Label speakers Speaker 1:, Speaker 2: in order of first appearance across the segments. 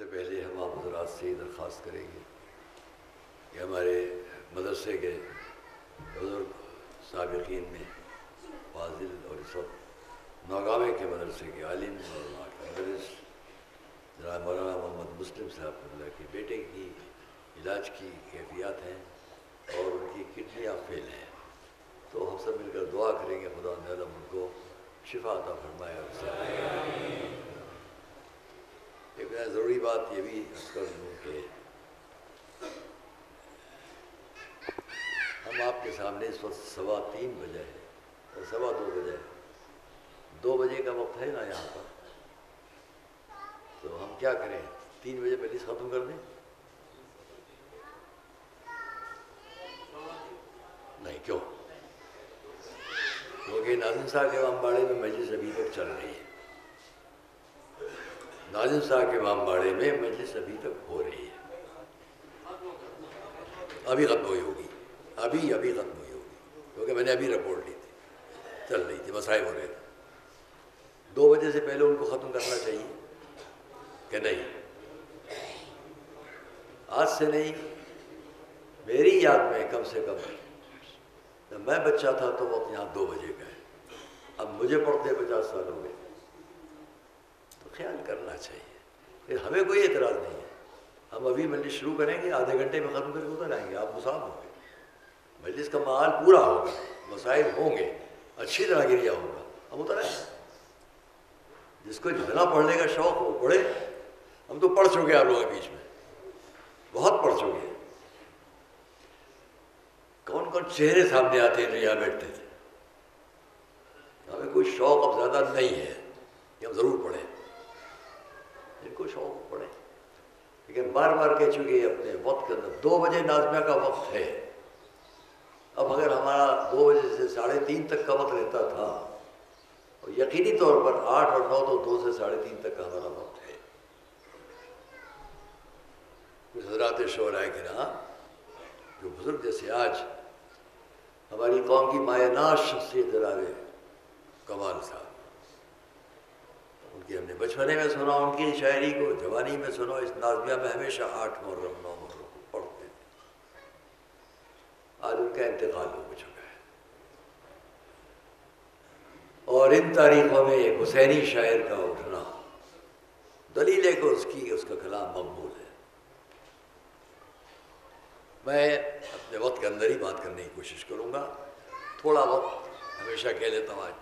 Speaker 1: سے پہلے ہم آپ حضرات سے ہی درخواست کریں گے کہ ہمارے مدرسے کے بزرگ سابقین میں فاضل اور اس وقت نوگاوے کے مدرسے کے عالم اور وہاں کے مدرس جناب مولانا محمد مسلم صاحب اللہ کے بیٹے کی علاج کی کیفیات ہیں اور ان کی کڈنیاں فیل ہیں، تو ہم سب مل کر دعا کریں گے خدا تعالیٰ ان کو شفا عطا فرمائے اور صحت۔ ایک ضروری بات یہ بھی عرض کر دوں کہ ہم آپ کے سامنے اس وقت 3:15 بجے ہے اور 2:15 بجے ہے، 2 بجے کا وقت ہے نا یہاں پر، تو ہم کیا کریں 3 بجے مجلس ختم کر دیں؟ نہیں، کیوں؟ کیونکہ ناظم صاحب کے امباڑے میں مجلس ابھی تک چل رہی ہے، ناظم صاحب کے امباڑے میں مجلس ابھی تک ہو رہی ہے، ابھی ختم ہوئی ہوگی، ابھی ختم ہوئی ہوگی، کیونکہ میں نے ابھی رپورٹ لی تھی، چل رہی تھی، مسائل ہو رہے تھے۔ 2 بجے سے پہلے ان کو ختم کرنا چاہیے کہ نہیں؟ آج سے نہیں، میری یاد میں کم سے کم جب میں بچہ تھا تو وقت یہاں 2 بجے کا ہے، اب مجھے پڑھتے 50 سال ہو گئے، تو خیال کرنا چاہیے۔ پھر ہمیں کوئی اعتراض نہیں ہے، ہم ابھی مجلس شروع کریں گے، آدھے گھنٹے میں ختم کر کے اتر آئیں گے، آپ مصاب ہوں گے، مجلس کا ماحول پورا ہوگا، مسائل ہوں گے، اچھی طرح گریا ہوگا، ہم اتر آئیں گے۔ جس کو جتنا پڑھنے کا شوق ہو پڑھے، ہم تو پڑھ چکے ہیں آپ لوگوں کے بیچ میں، بہت پڑھ چکے ہیں۔ کون کون چہرے سامنے آتے ہیں جو یہاں بیٹھتے تھے؟ ہمیں کوئی شوق اب زیادہ نہیں ہے کہ ہم ضرور پڑھیں، جن کو شوق پڑھیں، لیکن بار بار کہہ چکے اپنے وقت کے اندر 2 بجے نازمیہ کا وقت ہے۔ اب اگر ہمارا 2 بجے سے 3:30 تک کا وقت رہتا تھا، اور یقینی طور پر 8 اور 9 تو 2 سے 3:30 تک کا ہمارا وقت ہے۔ کچھ حضرات شعراء کرام جو بزرگ جیسے آج ہماری قوم کی مایہ ناز شخصیت جناب کمال صاحب، ان کی ہم نے بچپنے میں سنا، ان کی شاعری کو جوانی میں سنا، اس نازمیہ میں ہمیشہ 8 محرم 9 محرم پڑھتے تھے۔ آج ان کا انتقال ہو چکا ہے، اور ان تاریخوں میں ایک حسینی شاعر کا اٹھنا دلیل ہے کہ اس کا کلام مقبول ہے۔ میں اپنے وقت کے اندر ہی بات کرنے کی کوشش کروں گا، تھوڑا وقت ہمیشہ کہہ لیتا ہوں، آج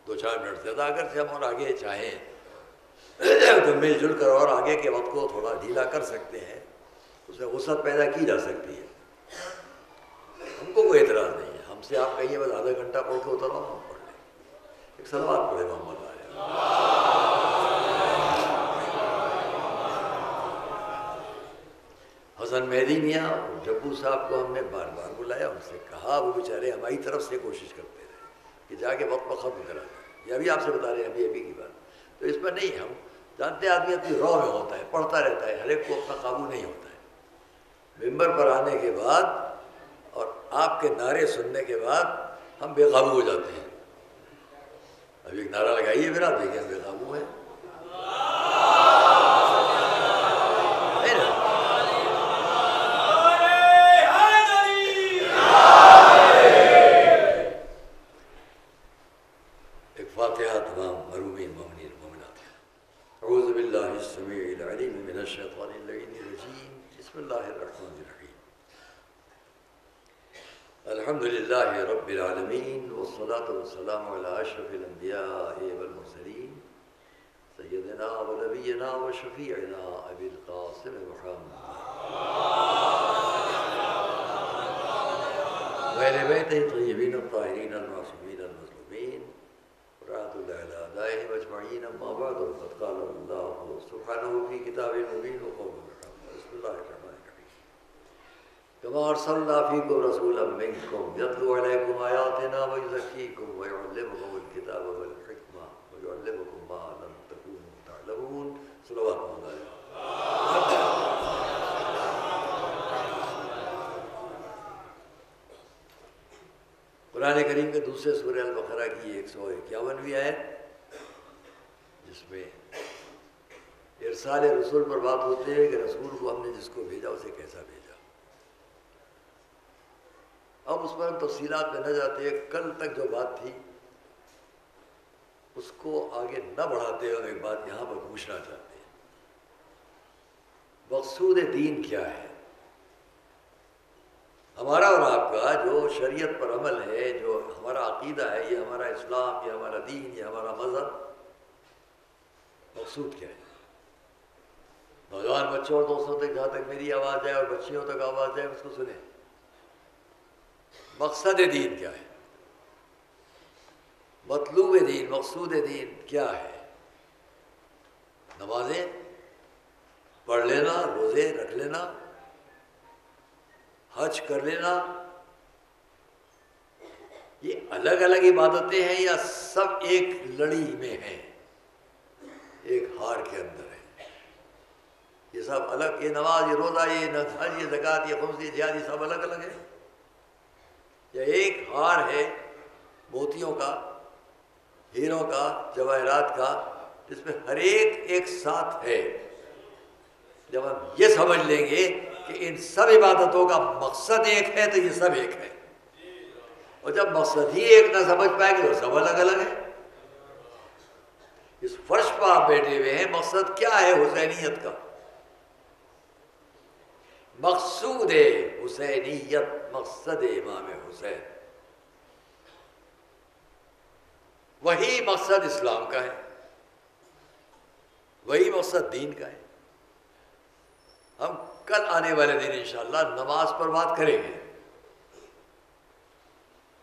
Speaker 1: 2-4 منٹ زیادہ، اگر سے ہم اور آگے چاہیں تو مل جل کر اور آگے کے وقت کو تھوڑا ڈھیلا کر سکتے ہیں، اس میں وسعت پیدا کی جا سکتی ہے، ہم کو کوئی اعتراض نہیں ہے۔ ہم سے آپ کہیے بس آدھا گھنٹہ پڑھ کے اتر آؤ، ہم پڑھ لیں۔ ایک صلوات پڑھے محمد علیہ۔ حسن مہدی میاں اور جبو صاحب کو ہم نے بار بار بلایا، ان سے کہا، وہ بیچارے ہماری طرف سے کوشش کرتے رہے کہ جا کے وقت پر ختم کرا دیں۔ یہ ابھی آپ سے بتا رہے ہیں، ابھی کی بات، تو اس میں نہیں، ہم جانتے ہیں آدمی اپنی رو میں ہوتا ہے، پڑھتا رہتا ہے، ہر ایک کو اپنا قابو نہیں ہوتا ہے۔ ممبر پر آنے کے بعد اور آپ کے نعرے سننے کے بعد ہم بے قابو ہو جاتے ہیں۔ ابھی ایک نعرہ لگائیے پھر آپ دیکھیں ہم بے قابو ہیں۔ ایک فاتحہ تمام مرحومین مومنین مومنات۔ اعوذ باللہ السمیع العلیم من الشیطان اللعین الرجیم، بسم اللہ الرحمن الرحیم۔ الحمد للہ رب العالمین، والصلاة والسلام علی اشرف الانبیاء والمرسلین، سیدنا و نبینا و شفیعنا ابی القاسم محمد وآل بیتہ الطیبین الطاہرین المعصومین المظلومین، رحمۃ اللہ علی اعدائہم اجمعین، اما بعد، فقد قال اللہ سبحانہ فی کتاب مبین وقول الحق۔ بسم اللہ الرحمن الرحیم۔ کما ارسلنا فیکم رسولا منکم یتلو علیکم آیاتنا ویزکیکم ویعلمکم الکتاب والحکمہ ویعلمکم ما لم تکونوا تعلمون۔ صلوات اللہ علیہ۔ قرآن کریم کے دوسرے سورہ البقرہ کی 151ویں آیت، جس میں ارسال رسول پر بات ہوتی ہے کہ رسول کو ہم نے جس کو بھیجا اسے کیسا بھیجا. اب اس پر ہم تفصیلات میں نہ جاتے. کل تک جو بات تھی اس کو آگے نہ بڑھاتے ہوئے ایک بات یہاں پر پوچھنا چاہتے ہیں. مقصود دین کیا ہے؟ ہمارا اور آپ کا جو شریعت پر عمل ہے، جو ہمارا عقیدہ ہے، یہ ہمارا اسلام، یہ ہمارا دین، یہ ہمارا مذہب، مقصود کیا ہے؟ نوجوان بچوں اور دوستوں تک جہاں تک میری آواز جائے اور بچیوں تک آواز جائے اس کو سنیں. مقصد دین کیا ہے؟ مطلوب دین، مقصود دین کیا ہے؟ نمازیں پڑھ لینا، روزے رکھ لینا، حج کر لینا، یہ الگ الگ عبادتیں ہیں یا سب ایک لڑی میں ہیں، ایک ہار کے اندر ہے؟ یہ سب الگ، یہ نماز، یہ روزہ، یہ حج، یہ زکوٰۃ، یہ خمس، یہ جہاد، یہ سب الگ الگ ہے یا ایک ہار ہے موتیوں کا، ہیروں کا، جواہرات کا، جس میں ہر ایک ایک ساتھ ہے؟ جب ہم یہ سمجھ لیں گے کہ ان سب عبادتوں کا مقصد ایک ہے تو یہ سب ایک ہے، اور جب مقصد ہی ایک نہ سمجھ پائیں گے تو سب الگ الگ ہے. اس فرش پر آپ بیٹھے ہوئے ہیں، مقصد کیا ہے حسینیت کا؟ مقصود حسینیت، مقصد امام حسین، وہی مقصد اسلام کا ہے، وہی مقصد دین کا ہے. ہم کل آنے والے دن انشاءاللہ نماز پر بات کریں گے،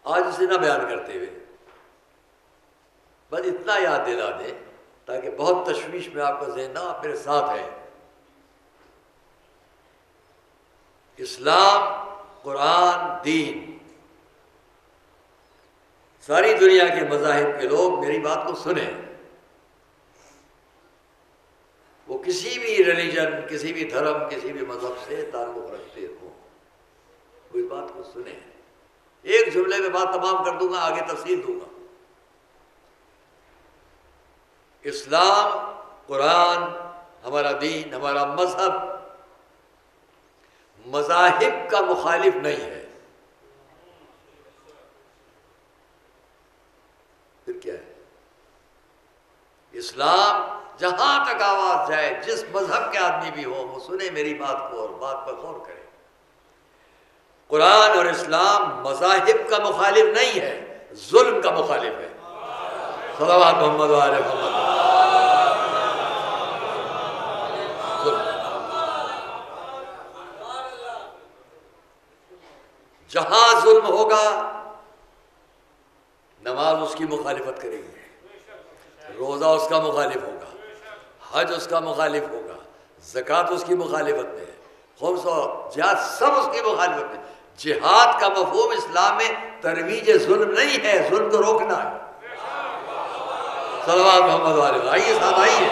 Speaker 1: آج اسے نہ بیان کرتے ہوئے بس اتنا یاد دلا دیں تاکہ بہت تشویش میں آپ کا ذہن نہ، آپ میرے ساتھ ہیں. اسلام، قرآن، دین، ساری دنیا کے مذاہب کے لوگ میری بات کو سنیں، وہ کسی بھی ریلیجن، کسی بھی دھرم، کسی بھی مذہب سے تعلق رکھتے ہوں، وہ اس بات کو سنیں. ایک جملے میں بات تمام کر دوں گا، آگے تفصیل دوں گا. اسلام، قرآن، ہمارا دین، ہمارا مذہب مذاہب کا مخالف نہیں ہے. پھر کیا ہے؟ اسلام جہاں تک آواز جائے، جس مذہب کے آدمی بھی ہو وہ سنے میری بات کو اور بات پر غور کرے. قرآن اور اسلام مذاہب کا مخالف نہیں ہے، ظلم کا مخالف ہے. صلوات محمد و آل محمد. جہاں ظلم ہوگا نماز اس کی مخالفت کرے گی، روزہ اس کا مخالف ہوگا، حج اس کا مخالف ہوگا، زکوٰۃ اس کی مخالفت میں ہے، خمس و جہاد سب اس کی مخالفت میں. جہاد کا مفہوم اسلام میں ترویج ظلم نہیں ہے، ظلم کو روکنا ہے. صلوات محمد والے، آئیے صاحب آئیے.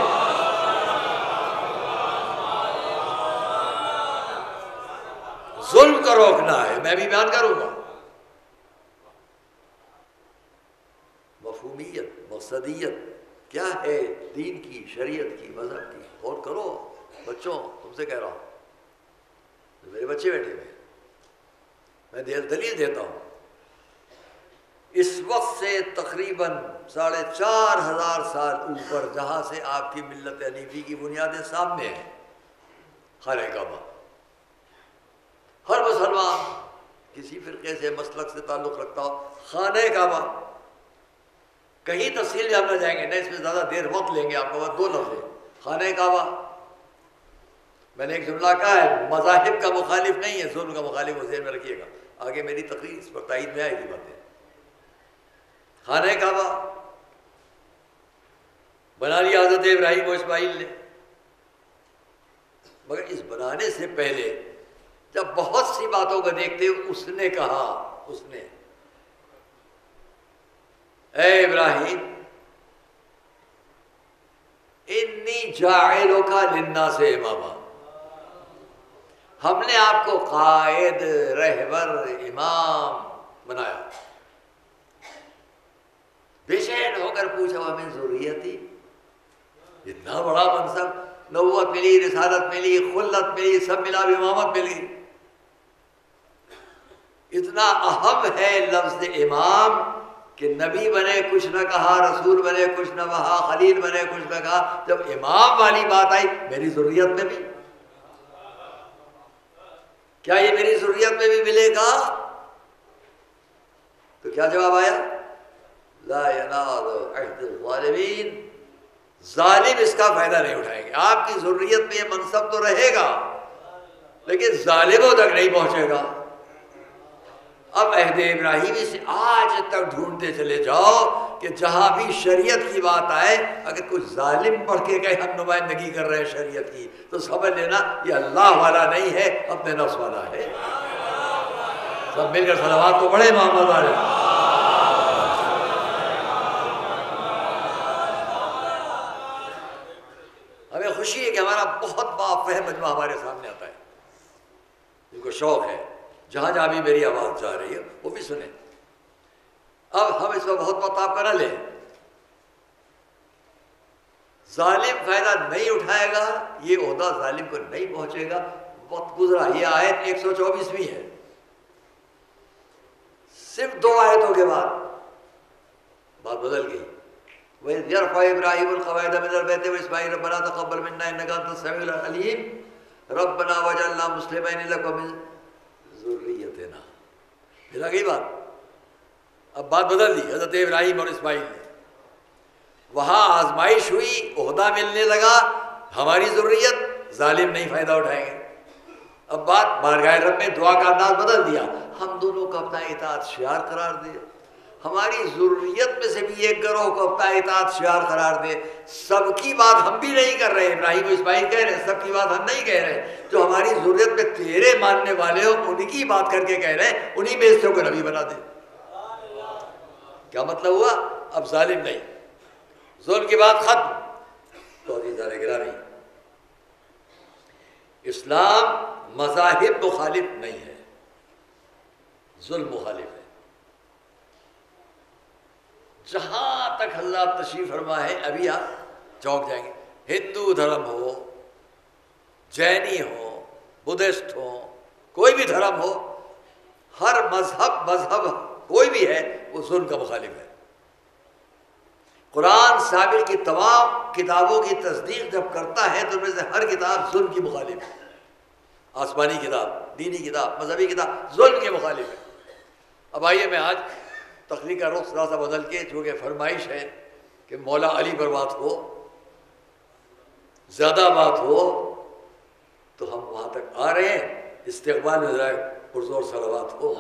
Speaker 1: ظلم کو روکنا ہے، میں بھی بیان کروں گا. مفہومیت، مقصدیت کیا ہے دین کی، شریعت کی، مذہب کی؟ غور کرو بچوں، تم سے کہہ رہا ہوں، میرے بچے بیٹھے ہوئے، میں دلیل دیتا ہوں. اس وقت سے تقریباً 4,500 سال اوپر جہاں سے آپ کی ملت حنیفی کی بنیادیں سامنے ہیں، خانہ کعبہ. ہر مسلمان کسی فرقے سے، مسلک سے تعلق رکھتا ہو، خانہ کعبہ. کہیں تفصیل میں ہم نہ جائیں گے، نہ اس میں زیادہ دیر وقت لیں گے آپ کو. بس 2 لفظ ہیں، خانہ کعبہ. میں نے ایک جملہ کہا ہے، مذاہب کا مخالف نہیں ہے، ظلم کا مخالف، وہ ذہن میں رکھیے گا. آگے میری تقریر اس پر تائید میں آئے گی باتیں. خانہ کعبہ بنا لیا حضرت ابراہیم و اسماعیل نے، مگر اس بنانے سے پہلے جب بہت سی باتوں کو دیکھتے اس نے کہا، اس نے، اے ابراہیم انی جاعلک للناس اماما، ہم نے آپ کو قائد، رہبر، امام بنایا. بے چین ہو کر پوچھا ومن ذریتی، اتنا بڑا منصب نبوت ملی، رسالت ملی، خلت ملی، سب ملا، امامت ملی۔ اتنا اہم ہے لفظ امام کہ نبی بنے کچھ نہ کہا، رسول بنے کچھ نہ کہا، خلیل بنے کچھ نہ کہا، جب امام والی بات آئی میری ذریت میں بھی، کیا یہ میری ذریت میں بھی ملے گا؟ تو کیا جواب آیا؟ لا ینال عہد الظالمین، ظالم اس کا فائدہ نہیں اٹھائیں گے۔ آپ کی ذریت میں یہ منصب تو رہے گا لیکن ظالموں تک نہیں پہنچے گا۔ اب عہد ابراہیمی سے آج تک ڈھونڈتے چلے جاؤ کہ جہاں بھی شریعت کی بات آئے، اگر کوئی ظالم پڑھ کے کہے ہم نمائندگی کر رہے ہیں شریعت کی، تو سمجھ لینا یہ اللہ والا نہیں ہے، اپنے نفس والا ہے۔ سب مل کر صلوات تو پڑھے محمد والے۔ ہمیں خوشی ہے کہ ہمارا بہت بافہم مجمع ہمارے سامنے آتا ہے، ان کو شوق ہے جہاں جہاں بھی میری آواز جا رہی ہے وہ بھی سنیں۔ اب ہم اس میں بہت مطاب کا نہ لیں، ظالم فائدہ نہیں اٹھائے گا، یہ عہدہ ظالم کو نہیں پہنچے گا۔ وقت گزرا، یہ آیت 124ویں ہے، صرف 2 آیتوں کے بعد بات بدل گئی۔ وَإِذْ يَرْفَعُ إِبْرَاهِيمُ الْقَوَاعِدَ مِنَ الْبَيْتِ وَإِسْمَاعِيلُ رَبَّنَا تَقَبَّلْ مِنَّا إِنَّكَ أَنْتَ السَّمِيعُ الْعَلِيمُ رَبَّنَا وَاجْعَلْنَا مُسْلِمَيْنِ لَكَ وَمِن ذُرِّيَّتِنَا۔ پھر آ گئی بات، اب بات بدل دی حضرت ابراہیم اور اسماعیل نے۔ وہاں آزمائش ہوئی، عہدہ ملنے لگا، ہماری ذریت، ظالم نہیں فائدہ اٹھائیں گے۔ اب بات بارگاہ رب میں دعا کا انداز بدل دیا، ہم دونوں کو اپنا اطاعت شعار قرار دے، ہماری ذریت میں سے بھی ایک گروہ کو اپنا اطاعت شعار قرار دے۔ سب کی بات ہم بھی نہیں کر رہے، ابراہیم و اسماعیل کہہ رہے ہیں، سب کی بات ہم نہیں کہہ رہے، جو ہماری ذریت میں تیرے ماننے والے ہو ان کی بات کر کے کہہ رہے ہیں، انہی میں سے کو نبی بنا دے۔ کیا مطلب ہوا؟ اب ظالم نہیں، ظلم کی بات ختم۔ تو عزیزان گرامی، اسلام مذاہب مخالف نہیں ہے، ظلم مخالف ہے۔ جہاں تک اللہ تشریف فرما ہے، ابھی آپ چونک جائیں گے، ہندو دھرم ہو، جینی ہو، بدھسٹ ہو، کوئی بھی دھرم ہو، ہر مذہب کوئی بھی ہے وہ ظلم کا مخالف ہے۔ قرآن سابق کی تمام کتابوں کی تصدیق جب کرتا ہے تو ان میں سے ہر کتاب ظلم کی مخالف ہے۔ آسمانی کتاب، دینی کتاب، مذہبی کتاب ظلم کے مخالف ہے۔ اب آئیے میں آج تقریر کا رخ ذرا سا بدل کے، چونکہ فرمائش ہے کہ مولا علی پر بات ہو، زیادہ بات ہو، تو ہم وہاں تک آ رہے ہیں۔ استقبال میں ذرا پرزور صلوات ہو۔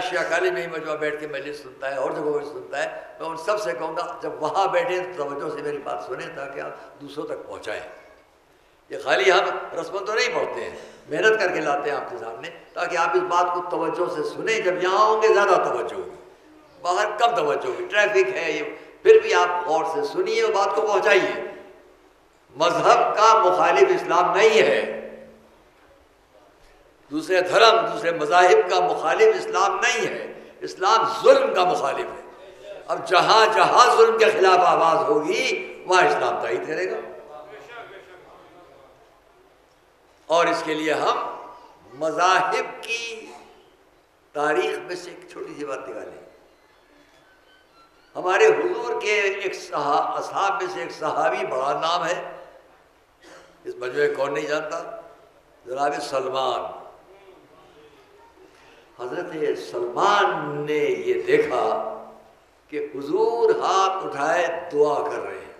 Speaker 1: شیعہ کالج میں ہی مجمع بیٹھ کے مجلس سنتا ہے، اور جگہوں میں سنتا ہے، میں ان سب سے کہوں گا جب وہاں بیٹھے تو توجہ سے میری بات سنیں تاکہ آپ دوسروں تک پہنچائیں۔ یہ خالی ہم رسموں تو نہیں پڑھتے ہیں، محنت کر کے لاتے ہیں آپ کے سامنے تاکہ آپ اس بات کو توجہ سے سنیں۔ جب یہاں ہوں گے زیادہ توجہ ہوگی، باہر کم توجہ ہوگی، ٹریفک ہے یہ، پھر بھی آپ غور سے سنیے اور بات کو پہنچائیے۔ مذہب کا مخالف اسلام نہیں ہے، دوسرے دھرم، دوسرے مذاہب کا مخالف اسلام نہیں ہے، اسلام ظلم کا مخالف ہے۔ اب جہاں جہاں ظلم کے خلاف آواز ہوگی وہاں اسلام تائید کرے گا۔ اور اس کے لیے ہم مذاہب کی تاریخ میں سے ایک چھوٹی سی بات نکالیں۔ ہمارے حضور کے ایک اصحاب میں سے ایک صحابی، بڑا نام ہے، اس مجمع کون نہیں جانتا، جناب سلمان۔ حضرت سلمان نے یہ دیکھا کہ حضور ہاتھ اٹھائے دعا کر رہے ہیں۔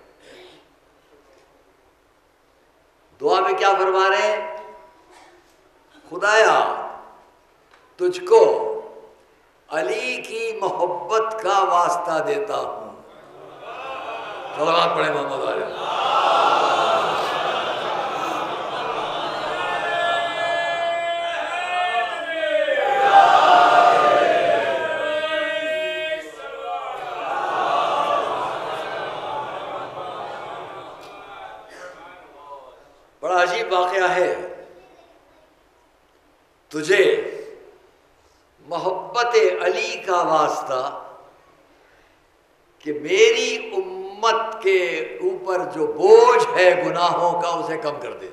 Speaker 1: دعا میں کیا فرما رہے ہیں؟ خدایا تجھ کو علی کی محبت کا واسطہ دیتا ہوں۔ صلوات پڑھیں محمد علیہ۔ عجیب واقعہ ہے، تجھے محبت علی کا واسطہ کہ میری امت کے اوپر جو بوجھ ہے گناہوں کا اسے کم کر دے،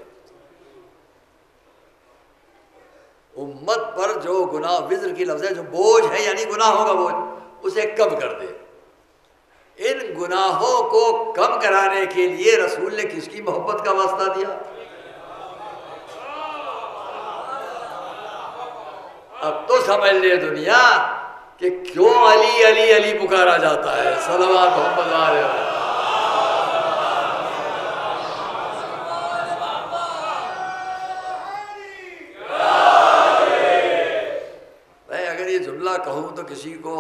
Speaker 1: امت پر جو گناہ، وزر کی لفظ ہے، جو بوجھ ہے یعنی گناہوں کا بوجھ، اسے کم کر دے۔ ان گناہوں کو کم کرانے کے لیے رسول نے کس کی محبت کا واسطہ دیا؟ اب تو سمجھ لے دنیا کہ کیوں علی علی علی پکارا جاتا ہے۔ صلوات محمد علیہ وسلم۔ میں اگر یہ جملہ کہوں تو کسی کو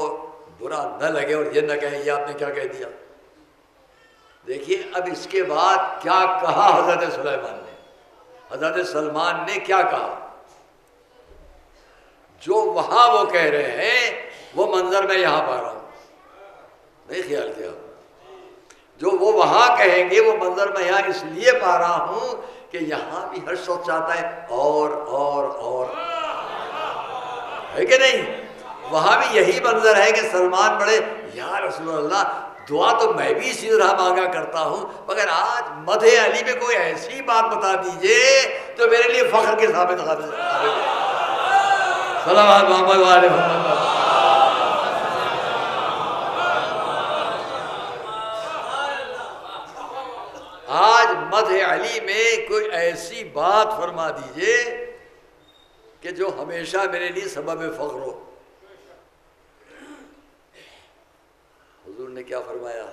Speaker 1: برا نہ لگے اور یہ نہ کہے یہ آپ نے کیا کہہ دیا۔ دیکھیے اب اس کے بعد کیا کہا حضرت سلیمان نے، حضرت سلمان نے کیا کہا؟ جو وہاں وہ کہہ رہے ہیں وہ منظر میں یہاں پا رہا ہوں، نہیں خیال کیا؟ جو وہ وہاں کہیں گے وہ منظر میں یہاں اس لیے پا رہا ہوں کہ یہاں بھی ہر شخص چاہتا ہے اور ہے کہ نہیں؟ وہاں بھی یہی منظر ہے کہ سلمان بڑے یا رسول اللہ دعا تو میں بھی اسی طرح مانگا کرتا ہوں، مگر آج مدح علی میں کوئی ایسی بات بتا دیجئے تو میرے لیے فخر کے ثابت ہے۔ صلوات محمد علیہ محمد۔ آج مدح علی میں کوئی ایسی بات فرما دیجئے کہ جو ہمیشہ میرے لیے سبب فخر ہو۔ حضور نے کیا فرمایا؟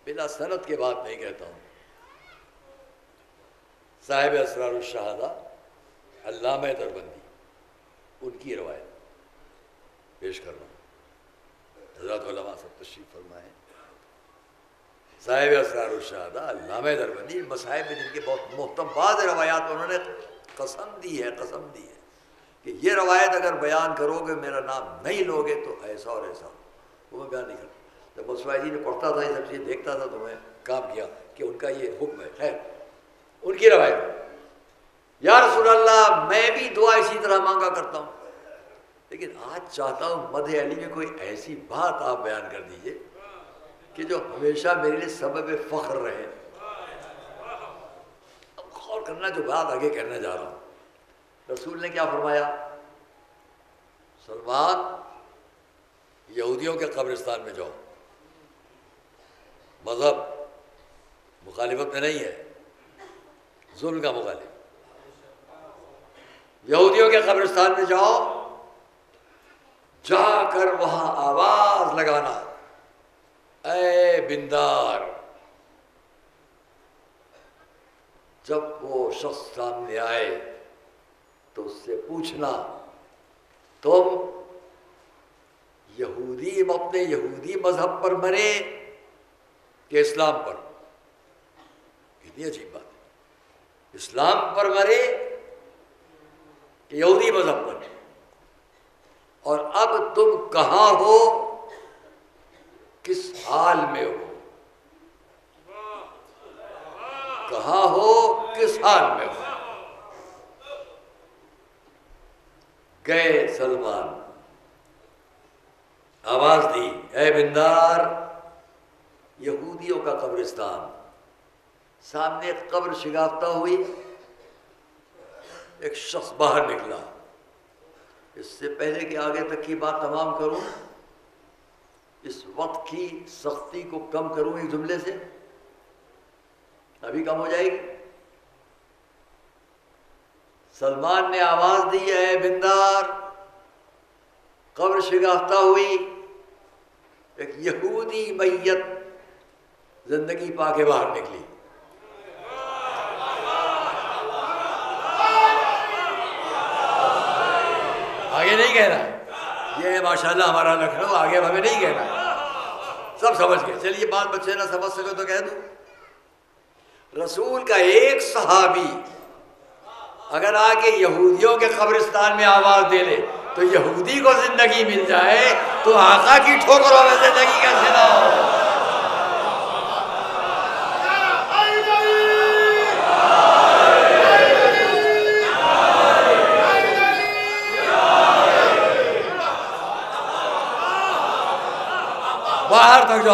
Speaker 1: بلا سند کے بات نہیں کہتا ہوں، صاحب اسرار الشہادہ علامہ دیوبندی ان کی روایت پیش کر رہا ہوں۔ حضرت علماء سب تشریف فرمائیں۔ صاحب اسرار الشہادہ علامہ دیوبندی مصائب میں جن کے بہت محتم بعض روایات انہوں نے قسم دی ہے کہ یہ روایت اگر بیان کرو گے میرا نام نہیں لوگے تو ایسا اور ایسا، وہ میں بیان نہیں کرتا۔ جب مصطفیٰ جی نے پڑھتا تھا یہ سب چیزیں دیکھتا تھا تو میں کام کیا کہ ان کا یہ حکم ہے۔ خیر ان کی روایت، یا رسول اللہ میں بھی دعا اسی طرح مانگا کرتا ہوں، لیکن آج چاہتا ہوں مدح علی میں کوئی ایسی بات آپ بیان کر دیجئے کہ جو ہمیشہ میرے لیے سبب فخر رہے۔ اب غور کرنا جو بات آگے کہنے جا رہا ہوں۔ رسول نے کیا فرمایا؟ سلمان یہودیوں کے قبرستان میں جاؤ، مذہب مخالفت میں نہیں ہے، ظلم کا مخالف، یہودیوں کے قبرستان میں جاؤ، جا کر وہاں آواز لگانا، اے بندار۔ جب وہ شخص سامنے آئے تو اس سے پوچھنا تم اپنے یہودی مذہب پر مرے کہ اسلام پر؟ کتنی عجیب بات ہے، اسلام پر مرے کہ یہودی مذہب پر؟ اور اب تم کہاں ہو، کس حال میں ہو؟ کہاں ہو، کس حال میں ہو؟ گئے سلمان، آواز دی، اے بندار، یہودیوں کا قبرستان، سامنے قبر شگافتہ ہوئی، ایک شخص باہر نکلا۔ اس سے پہلے کہ آگے تک کی بات تمام کروں، اس وقت کی سختی کو کم کروں ایک جملے سے، ابھی کم ہو جائے گی۔ سلمان نے آواز دی، اے بندار، قبر شگافتہ ہوئی، ایک یہودی میت زندگی پا کے باہر نکلی۔ آگے نہیں کہنا، یہ ماشاءاللہ ہمارا لکھنؤ، آگے ہمیں نہیں کہنا، سب سمجھ گئے۔ چلیے بات بچے نہ سمجھ سکے تو کہہ دوں، رسول کا ایک صحابی اگر آ کے یہودیوں کے قبرستان میں آواز دے لے تو یہودی کو زندگی مل جائے تو آقا کی ٹھوکروں میں زندگی کیسے نہ ہو؟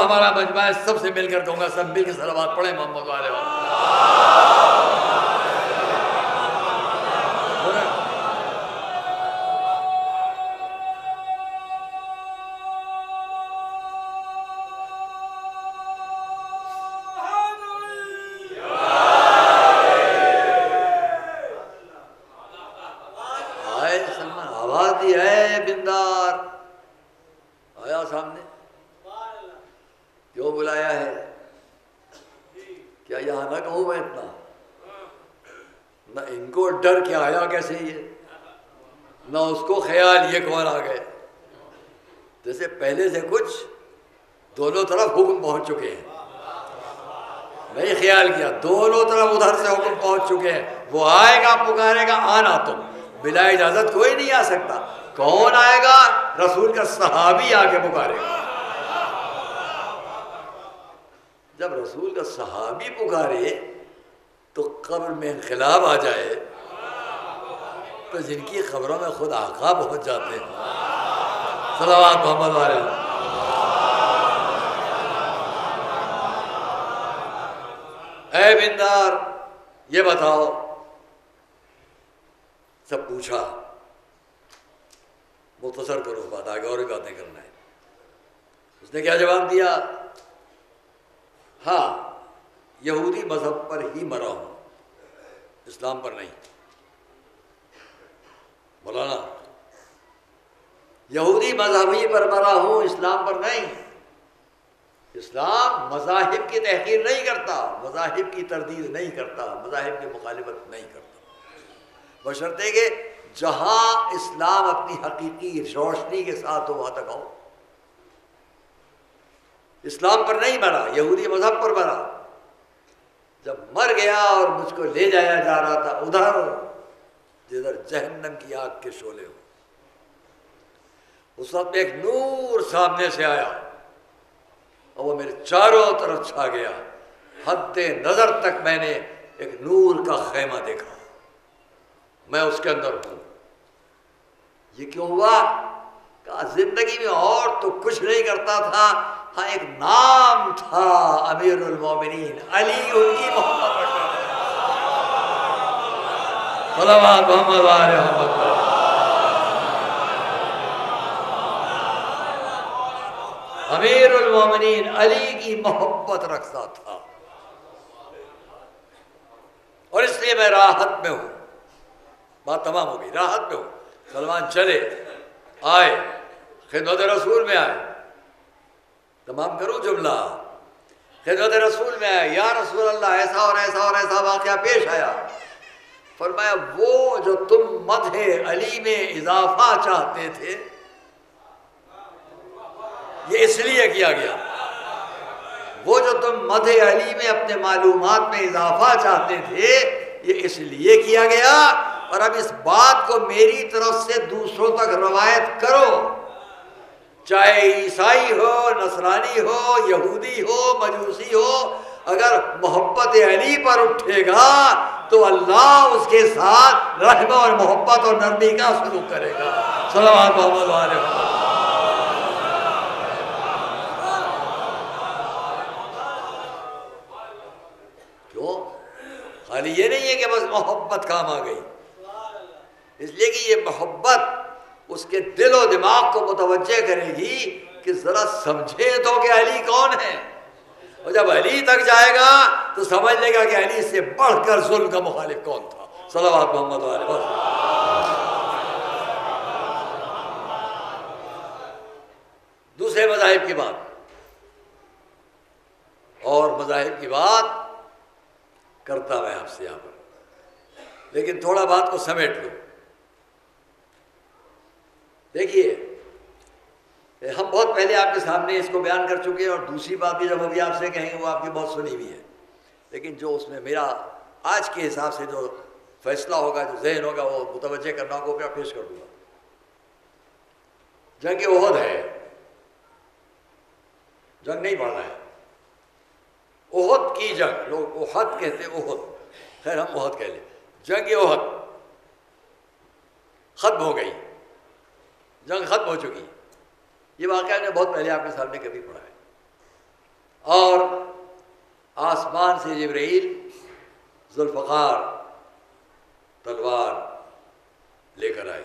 Speaker 1: ہمارا مجمع ہے، سب سے مل کر کہوں گا، سب مل کے صلوات پڑھیں محمد والے ڈر کے آیا کیسے یہ، نہ اس کو خیال یہ کون آ گئے، جیسے پہلے سے کچھ دونوں طرف حکم پہنچ چکے ہیں، نہیں خیال کیا دونوں طرف ادھر سے حکم پہنچ چکے ہیں، وہ آئے گا پکارے گا آنا تم، بلا اجازت کوئی نہیں آ سکتا، کون آئے گا؟ رسول کا صحابی آ کے پکارے گا، جب رسول کا صحابی پکارے تو قبر میں انقلاب آ جائے تو جن کی خبروں میں خود آقا پہنچ جاتے ہیں، صلوات محمد والے اے بندار یہ بتاؤ، سب پوچھا، مختصر کرو بات، آگے اور بھی باتیں کرنا ہے۔ اس نے کیا جواب دیا؟ ہاں یہودی مذہب پر ہی مرا ہوں، اسلام پر نہیں۔ مولانا یہودی مذہب ہی پر مرا ہوں، اسلام پر نہیں۔ اسلام مذاہب کی تحقیر نہیں کرتا، مذاہب کی تردید نہیں کرتا، مذاہب کی مخالفت نہیں کرتا، بشرطے کہ جہاں اسلام اپنی حقیقی روشنی کے ساتھ ہو وہاں تک آؤ۔ اسلام پر نہیں مرا، یہودی مذہب پر مرا۔ جب مر گیا اور مجھ کو لے جایا جا رہا تھا ادھر جدھر جہنم کی آگ کے شعلے ہو، اس وقت ایک نور سامنے سے آیا اور وہ میرے چاروں طرف چھا گیا، حد نظر تک میں نے ایک نور کا خیمہ دیکھا، میں اس کے اندر ہوں۔ یہ کیوں ہوا؟ کہا زندگی میں اور تو کچھ نہیں کرتا تھا، ہاں ایک نام تھا امیر المومنین علی، ان کی محبت رکھتا تھا۔ صلوات محمد علیہ محمد۔ امیر المومنین علی کی محبت رکھتا تھا، اور اس لیے میں راحت میں ہوں۔ بات تمام ہو گئی، راحت میں ہوں۔ سلمان چلے آئے خدمت رسول میں آئے، تمام کروں جملہ، خدمت رسول میں آئے، یا رسول اللہ ایسا اور ایسا اور ایسا واقعہ پیش آیا۔ فرمایا وہ جو تم مدح علی میں اضافہ چاہتے تھے یہ اس لیے کیا گیا، وہ جو تم مدح علی میں اپنے معلومات میں اضافہ چاہتے تھے یہ اس لیے کیا گیا، اور اب اس بات کو میری طرف سے دوسروں تک روایت کرو، چاہے عیسائی ہو، نصرانی ہو، یہودی ہو، مجوسی ہو، اگر محبت علی پر اٹھے گا تو اللہ اس کے ساتھ رحمت اور محبت اور نرمی کا سلوک کرے گا۔ صلوات محمد علیہ وسلم۔ کیوں؟ خالی یہ نہیں ہے کہ بس محبت کام آ گئی، اس لیے کہ یہ محبت اس کے دل و دماغ کو متوجہ کرے گی کہ ذرا سمجھے تو کہ علی کون ہے، اور جب علی تک جائے گا تو سمجھ لے گا کہ علی سے بڑھ کر ظلم کا مخالف کون تھا۔ صلوات محمد علیہ وسلم۔ دوسرے مذاہب کی بات، اور مذاہب کی بات کرتا میں آپ سے یہاں پر، لیکن تھوڑا بات کو سمیٹ لوں۔ دیکھیے ہم بہت پہلے آپ کے سامنے اس کو بیان کر چکے ہیں، اور دوسری بات بھی جب ابھی آپ سے کہیں گے وہ آپ کی بہت سنی ہوئی ہے، لیکن جو اس میں میرا آج کے حساب سے جو فیصلہ ہوگا، جو ذہن ہوگا، وہ متوجہ کرنا ہوگا، وہ پیش کر دوں گا۔ جنگ احد ہے، جنگ نہیں پڑھنا ہے، احد کی جنگ، لوگ احد کہتے ہیں، احد، خیر ہم احد کہہ لیں۔ جنگ احد ختم ہو گئی، جنگ ختم ہو چکی، یہ واقعہ میں نے بہت پہلے آپ کے سامنے کبھی پڑھا ہے۔ آسمان سے جبرائیل ذوالفقار تلوار لے کر آئے.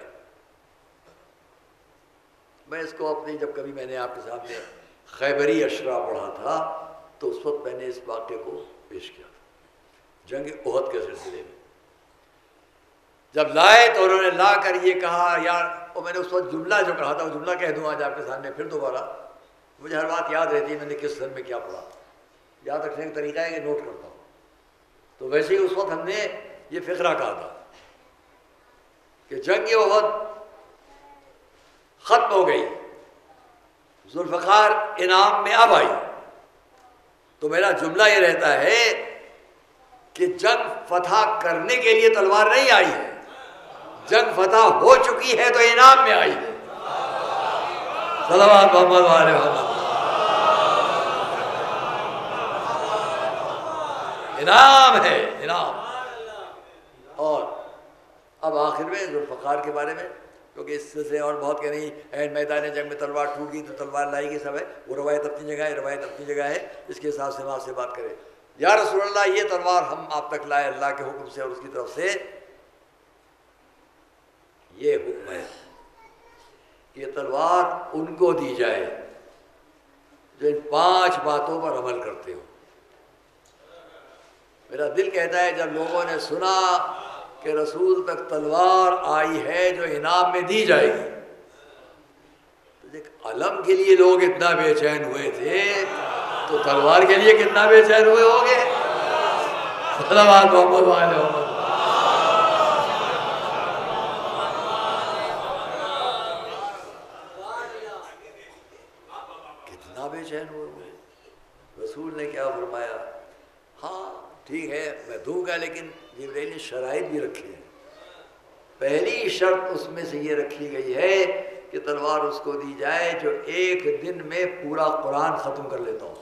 Speaker 1: میں اس کو اپنی جب کبھی میں نے آپ کے سامنے خیبری اشرا پڑھا تھا تو اس وقت میں نے اس واقعے کو پیش کیا تھا جنگ احد کے سلسلے میں. جب لائے تو انہوں نے لا کر یہ کہا یار، اور میں نے اس وقت جملہ جو کہا تھا وہ جملہ کہہ دوں آج آپ کے سامنے پھر دوبارہ. مجھے ہر بات یاد رہتی ہے میں نے کس سن میں کیا پڑھا. یاد رکھنے کا طریقہ ہے کہ نوٹ کرتا ہوں. تو ویسے ہی اس وقت ہم نے یہ فقرہ کہا تھا کہ جنگ احد ختم ہو گئی، ذوالفقار انعام میں اب آئی. تو میرا جملہ یہ رہتا ہے کہ جنگ فتح کرنے کے لیے تلوار نہیں آئی ہے، جنگ فتح ہو چکی ہے تو انعام میں آئی ہے. صلوات محمد علیہ وسلم. انعام ہے، انعام. اور اب آخر میں ذوالفقار کے بارے میں، کیونکہ اس سے اور بہت کہ نہیں ہے، میدان جنگ میں تلوار ٹوٹ گئی تو تلوار لائی گئی، سب ہے، وہ روایت اپنی جگہ ہے، روایت اپنی جگہ ہے. اس کے حساب سے ہم آپ سے بات کریں. یا رسول اللہ یہ تلوار ہم آپ تک لائے اللہ کے حکم سے اور اس کی طرف سے. یہ حکم ہے کہ تلوار ان کو دی جائے جو ان 5 باتوں پر عمل کرتے ہو. میرا دل کہتا ہے جب لوگوں نے سنا کہ رسول تک تلوار آئی ہے جو انعام میں دی جائے گی، تو ایک علم کے لیے لوگ اتنا بے چین ہوئے تھے تو تلوار کے لیے کتنا بے چین ہوئے ہوں گے. صلوات محمد علیہ وسلم. کتنا بے چین ہوئے. رسول نے کیا فرمایا؟ ہاں ٹھیک ہے میں دوں گا، لیکن جبرائیل نے شرائط بھی رکھی ہیں. پہلی شرط اس میں سے یہ رکھی گئی ہے کہ تلوار اس کو دی جائے جو ایک دن میں پورا قرآن ختم کر لیتا ہوں.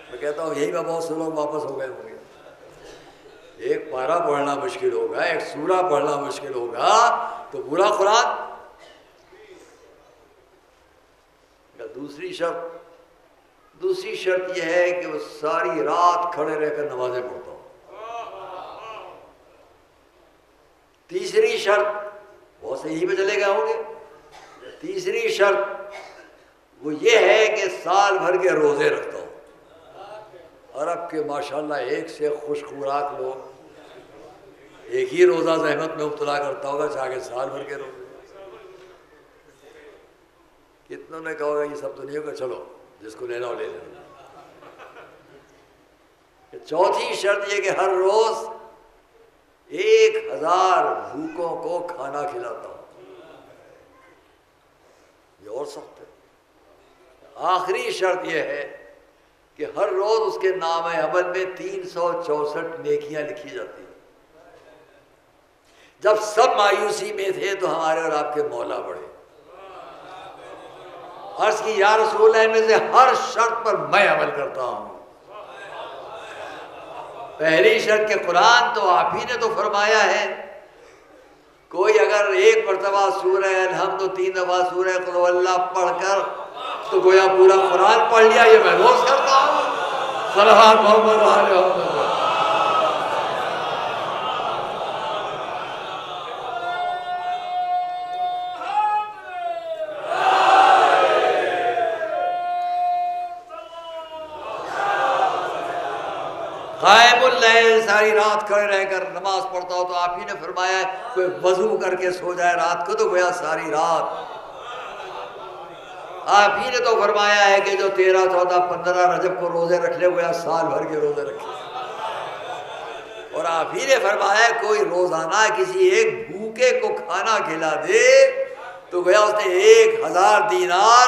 Speaker 1: میں کہتا ہوں یہی میں بہت سے لوگ واپس ہو گئے ہوں گے. ایک پارہ پڑھنا مشکل ہوگا، ایک سورہ پڑھنا مشکل ہوگا، تو پورا قرآن. دوسری شرط یہ ہے کہ وہ ساری رات کھڑے رہ کر نمازیں پڑھتا ہوں. تیسری شرط، بہت سے یہی پہ چلے گئے ہوں گے، تیسری شرط وہ یہ ہے کہ سال بھر کے روزے رکھتا ہوں. عرب کے ماشاءاللہ ایک سے خوش خوراک لوگ، ایک ہی روزہ زحمت میں مبتلا کرتا ہوگا چاہے کہ سال بھر کے روزے. کتنوں نے کہا ہوگا یہ سب دنیا کا چلو جس کو لینا ہو لے لینا. چوتھی شرط یہ کہ ہر روز 1000 بھوکوں کو کھانا کھلاتا ہوں. یہ اور سخت ہے. آخری شرط یہ ہے کہ ہر روز اس کے نام عمل میں 364 نیکیاں لکھی جاتی ہیں. جب سب مایوسی میں تھے تو ہمارے اور آپ کے مولا بڑھے. عرض کی یا رسول اللہ میں سے ہر شرط پر میں عمل کرتا ہوں. پہلی شرط کے قرآن تو آپ ہی نے تو فرمایا ہے، کوئی اگر ایک مرتبہ سورہ الحمد و 3 دفعہ سورہ قل هو اللہ پڑھ کر تو گویا پورا قرآن پڑھ لیا. یہ میں روز کرتا ہوں. صلوات محمد علیہ وسلم. قائم اللیل، ساری رات کھڑے رہ کر نماز پڑھتا ہو. تو آپ ہی نے فرمایا ہے کوئی وضو کر کے سو جائے رات کو تو گویا ساری رات. آپ ہی نے تو فرمایا ہے کہ جو 13، 14، 15 رجب کو روزے رکھ لے گویا سال بھر کے روزے رکھے. اور آپ ہی نے فرمایا ہے کوئی روزانہ کسی ایک بھوکے کو کھانا کھلا دے تو گویا اس نے 1000 دینار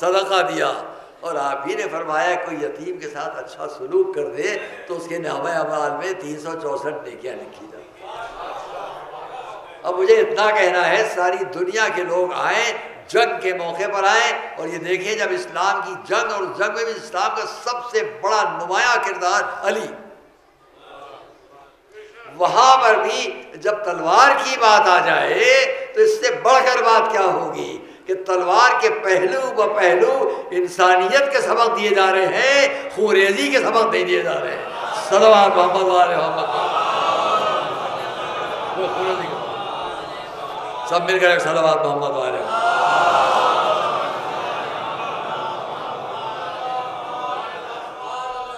Speaker 1: صدقہ دیا. اور آپ ہی نے فرمایا کوئی یتیم کے ساتھ اچھا سلوک کر دے تو اس کے نامہ اعمال میں 364 نیکیاں لکھی جائیں. اب مجھے اتنا کہنا ہے ساری دنیا کے لوگ آئیں، جنگ کے موقع پر آئیں اور یہ دیکھیں جب اسلام کی جنگ، اور جنگ میں بھی اسلام کا سب سے بڑا نمایاں کردار علی، وہاں پر بھی جب تلوار کی بات آ جائے تو اس سے بڑھ کر بات کیا ہوگی کہ تلوار کے پہلو ب پہلو انسانیت کے سبق دیے جا رہے ہیں، خوریزی کے سبق نہیں دیے جا رہے ہیں۔ صلوات محمد والے محمد، سب مل کر ایک صلوات محمد والے۔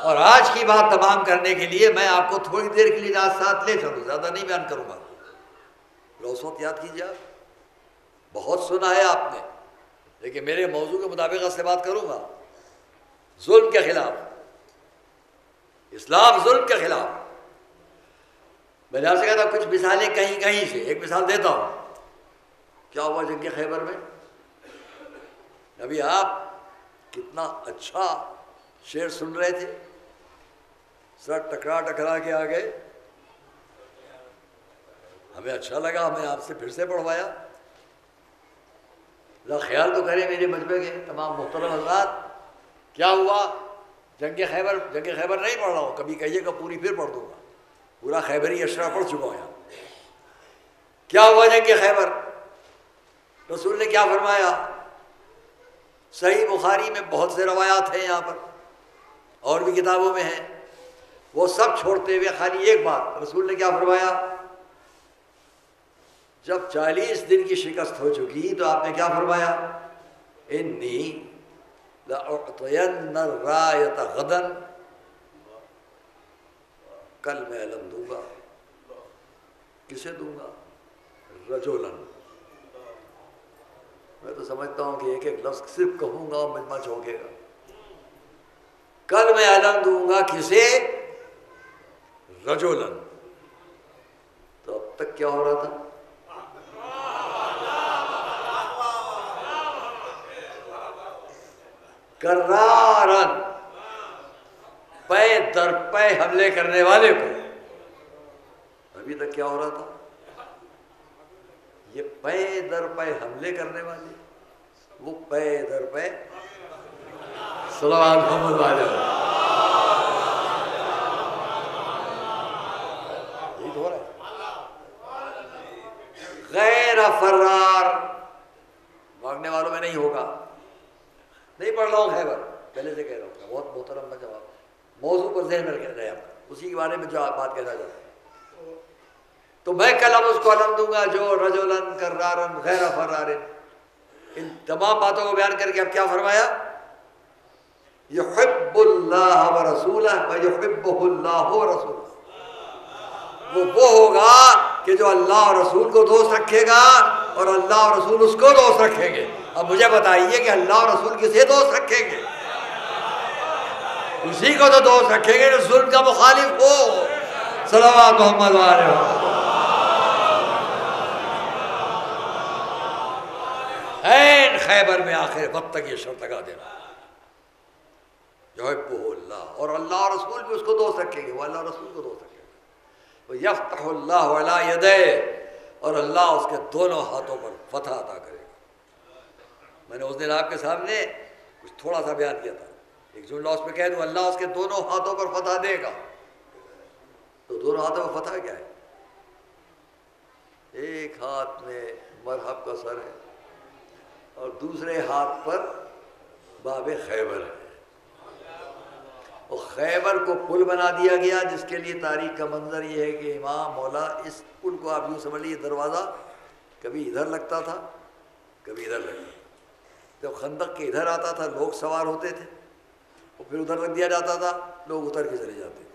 Speaker 1: اور آج کی بات تمام کرنے کے لیے میں آپ کو تھوڑی دیر کے لیے ساتھ لے چلوں، زیادہ نہیں بیان کروں گا۔ اس وقت یاد کیجیے، آپ بہت سنا ہے آپ نے، لیکن میرے موضوع کے مطابق اس سے بات کروں گا۔ ظلم کے خلاف، اسلام ظلم کے خلاف۔ میں نے آپ سے کہا تھا کچھ مثالیں کہیں کہیں سے، ایک مثال دیتا ہوں۔ کیا ہوا جنگ خیبر میں؟ ابھی آپ کتنا اچھا شعر سن رہے تھے، سر ٹکرا کے آ گئے، ہمیں اچھا لگا، ہمیں آپ سے پھر سے پڑھوایا۔ ذرا خیال تو کریں میرے مجمع کے تمام محترم حضرات، کیا ہوا جنگ خیبر؟ جنگ خیبر نہیں پڑھ رہا ہوں، کبھی کہیے گا پوری پھر پڑھ دوں گا، پورا خیبری اشرا پڑھ چکا ہوں یہاں۔ کیا ہوا جنگ خیبر؟ رسول نے کیا فرمایا؟ صحیح بخاری میں بہت سے روایات ہیں، یہاں پر اور بھی کتابوں میں ہیں، وہ سب چھوڑتے ہوئے خالی ایک بات، رسول نے کیا فرمایا؟ جب 40 دن کی شکست ہو چکی تو آپ نے کیا فرمایا؟ انی لأعطین الرایۃ غدا، کل میں علم دوں گا۔ کسے دوں گا؟ رجولن۔ میں تو سمجھتا ہوں کہ ایک ایک لفظ صرف کہوں گا اور مجمع چونکے گا۔ کل میں علم دوں گا کسے؟ رجولن۔ تو اب تک کیا ہو رہا تھا؟ کرارن، پے در پے حملے کرنے والے کو۔ ابھی تک کیا ہو رہا تھا؟ یہ پے در پے حملے کرنے والے، وہ پے در پے صلوات محمد والے، یہ تو ہو رہا ہے۔ غیر فرار، بھاگنے والوں میں نہیں ہوگا۔ نہیں پڑھ رہا ہوں خیبر، پہلے سے کہہ رہا ہوں، بہت محترم جواب، موضوع پر ذہن میں رہے آپ، اسی کے بارے میں جو آپ بات کہنا چاہتے ہیں۔ تو میں کل اب اس کو علم دوں گا جو رجولن کرارن غیر فرارن۔ ان تمام باتوں کو بیان کر کے اب کیا فرمایا؟ یحب اللہ ورسولہ ویحبہ اللہ ورسولہ۔ وہ ہوگا کہ جو اللہ اور رسول کو دوست رکھے گا اور اللہ اور رسول اس کو دوست رکھیں گے۔ اب مجھے بتائیے کہ اللہ اور رسول کسے دوست رکھیں گے؟ اسی کو تو دوست رکھیں گے جو ظلم کا مخالف ہو۔ صلوات محمد والے۔ این خیبر میں آخر وقت تک یہ شرط لگا دینا، یحبہ اللہ، اور اللہ اور رسول بھی اس کو دوست رکھیں گے، وہ اللہ اور رسول کو دوست رکھیں گے۔ وَيَفْتَحُ اللَّهُ عَلَىٰ يَدَيْهِ، اور اللہ اس کے دونوں ہاتھوں پر فتح عطا کرے گا۔ میں نے اس دن آپ کے سامنے کچھ تھوڑا سا بیان کیا تھا، ایک جملہ اس پہ کہہ دوں، اللہ اس کے دونوں ہاتھوں پر فتح دے گا۔ تو دونوں ہاتھوں پر فتح کیا ہے؟ ایک ہاتھ میں مرحب کا سر ہے اور دوسرے ہاتھ پر باب خیبر ہے۔ اور خیبر کو پل بنا دیا گیا، جس کے لیے تاریخ کا منظر یہ ہے کہ امام مولا اس پل کو آپ یوں سمجھ لیجیے، دروازہ کبھی ادھر لگتا تھا کبھی ادھر لگتا تھا۔ جب خندق کے ادھر آتا تھا لوگ سوار ہوتے تھے، اور پھر ادھر رکھ دیا جاتا تھا، لوگ اتر کے چلے جاتے تھے۔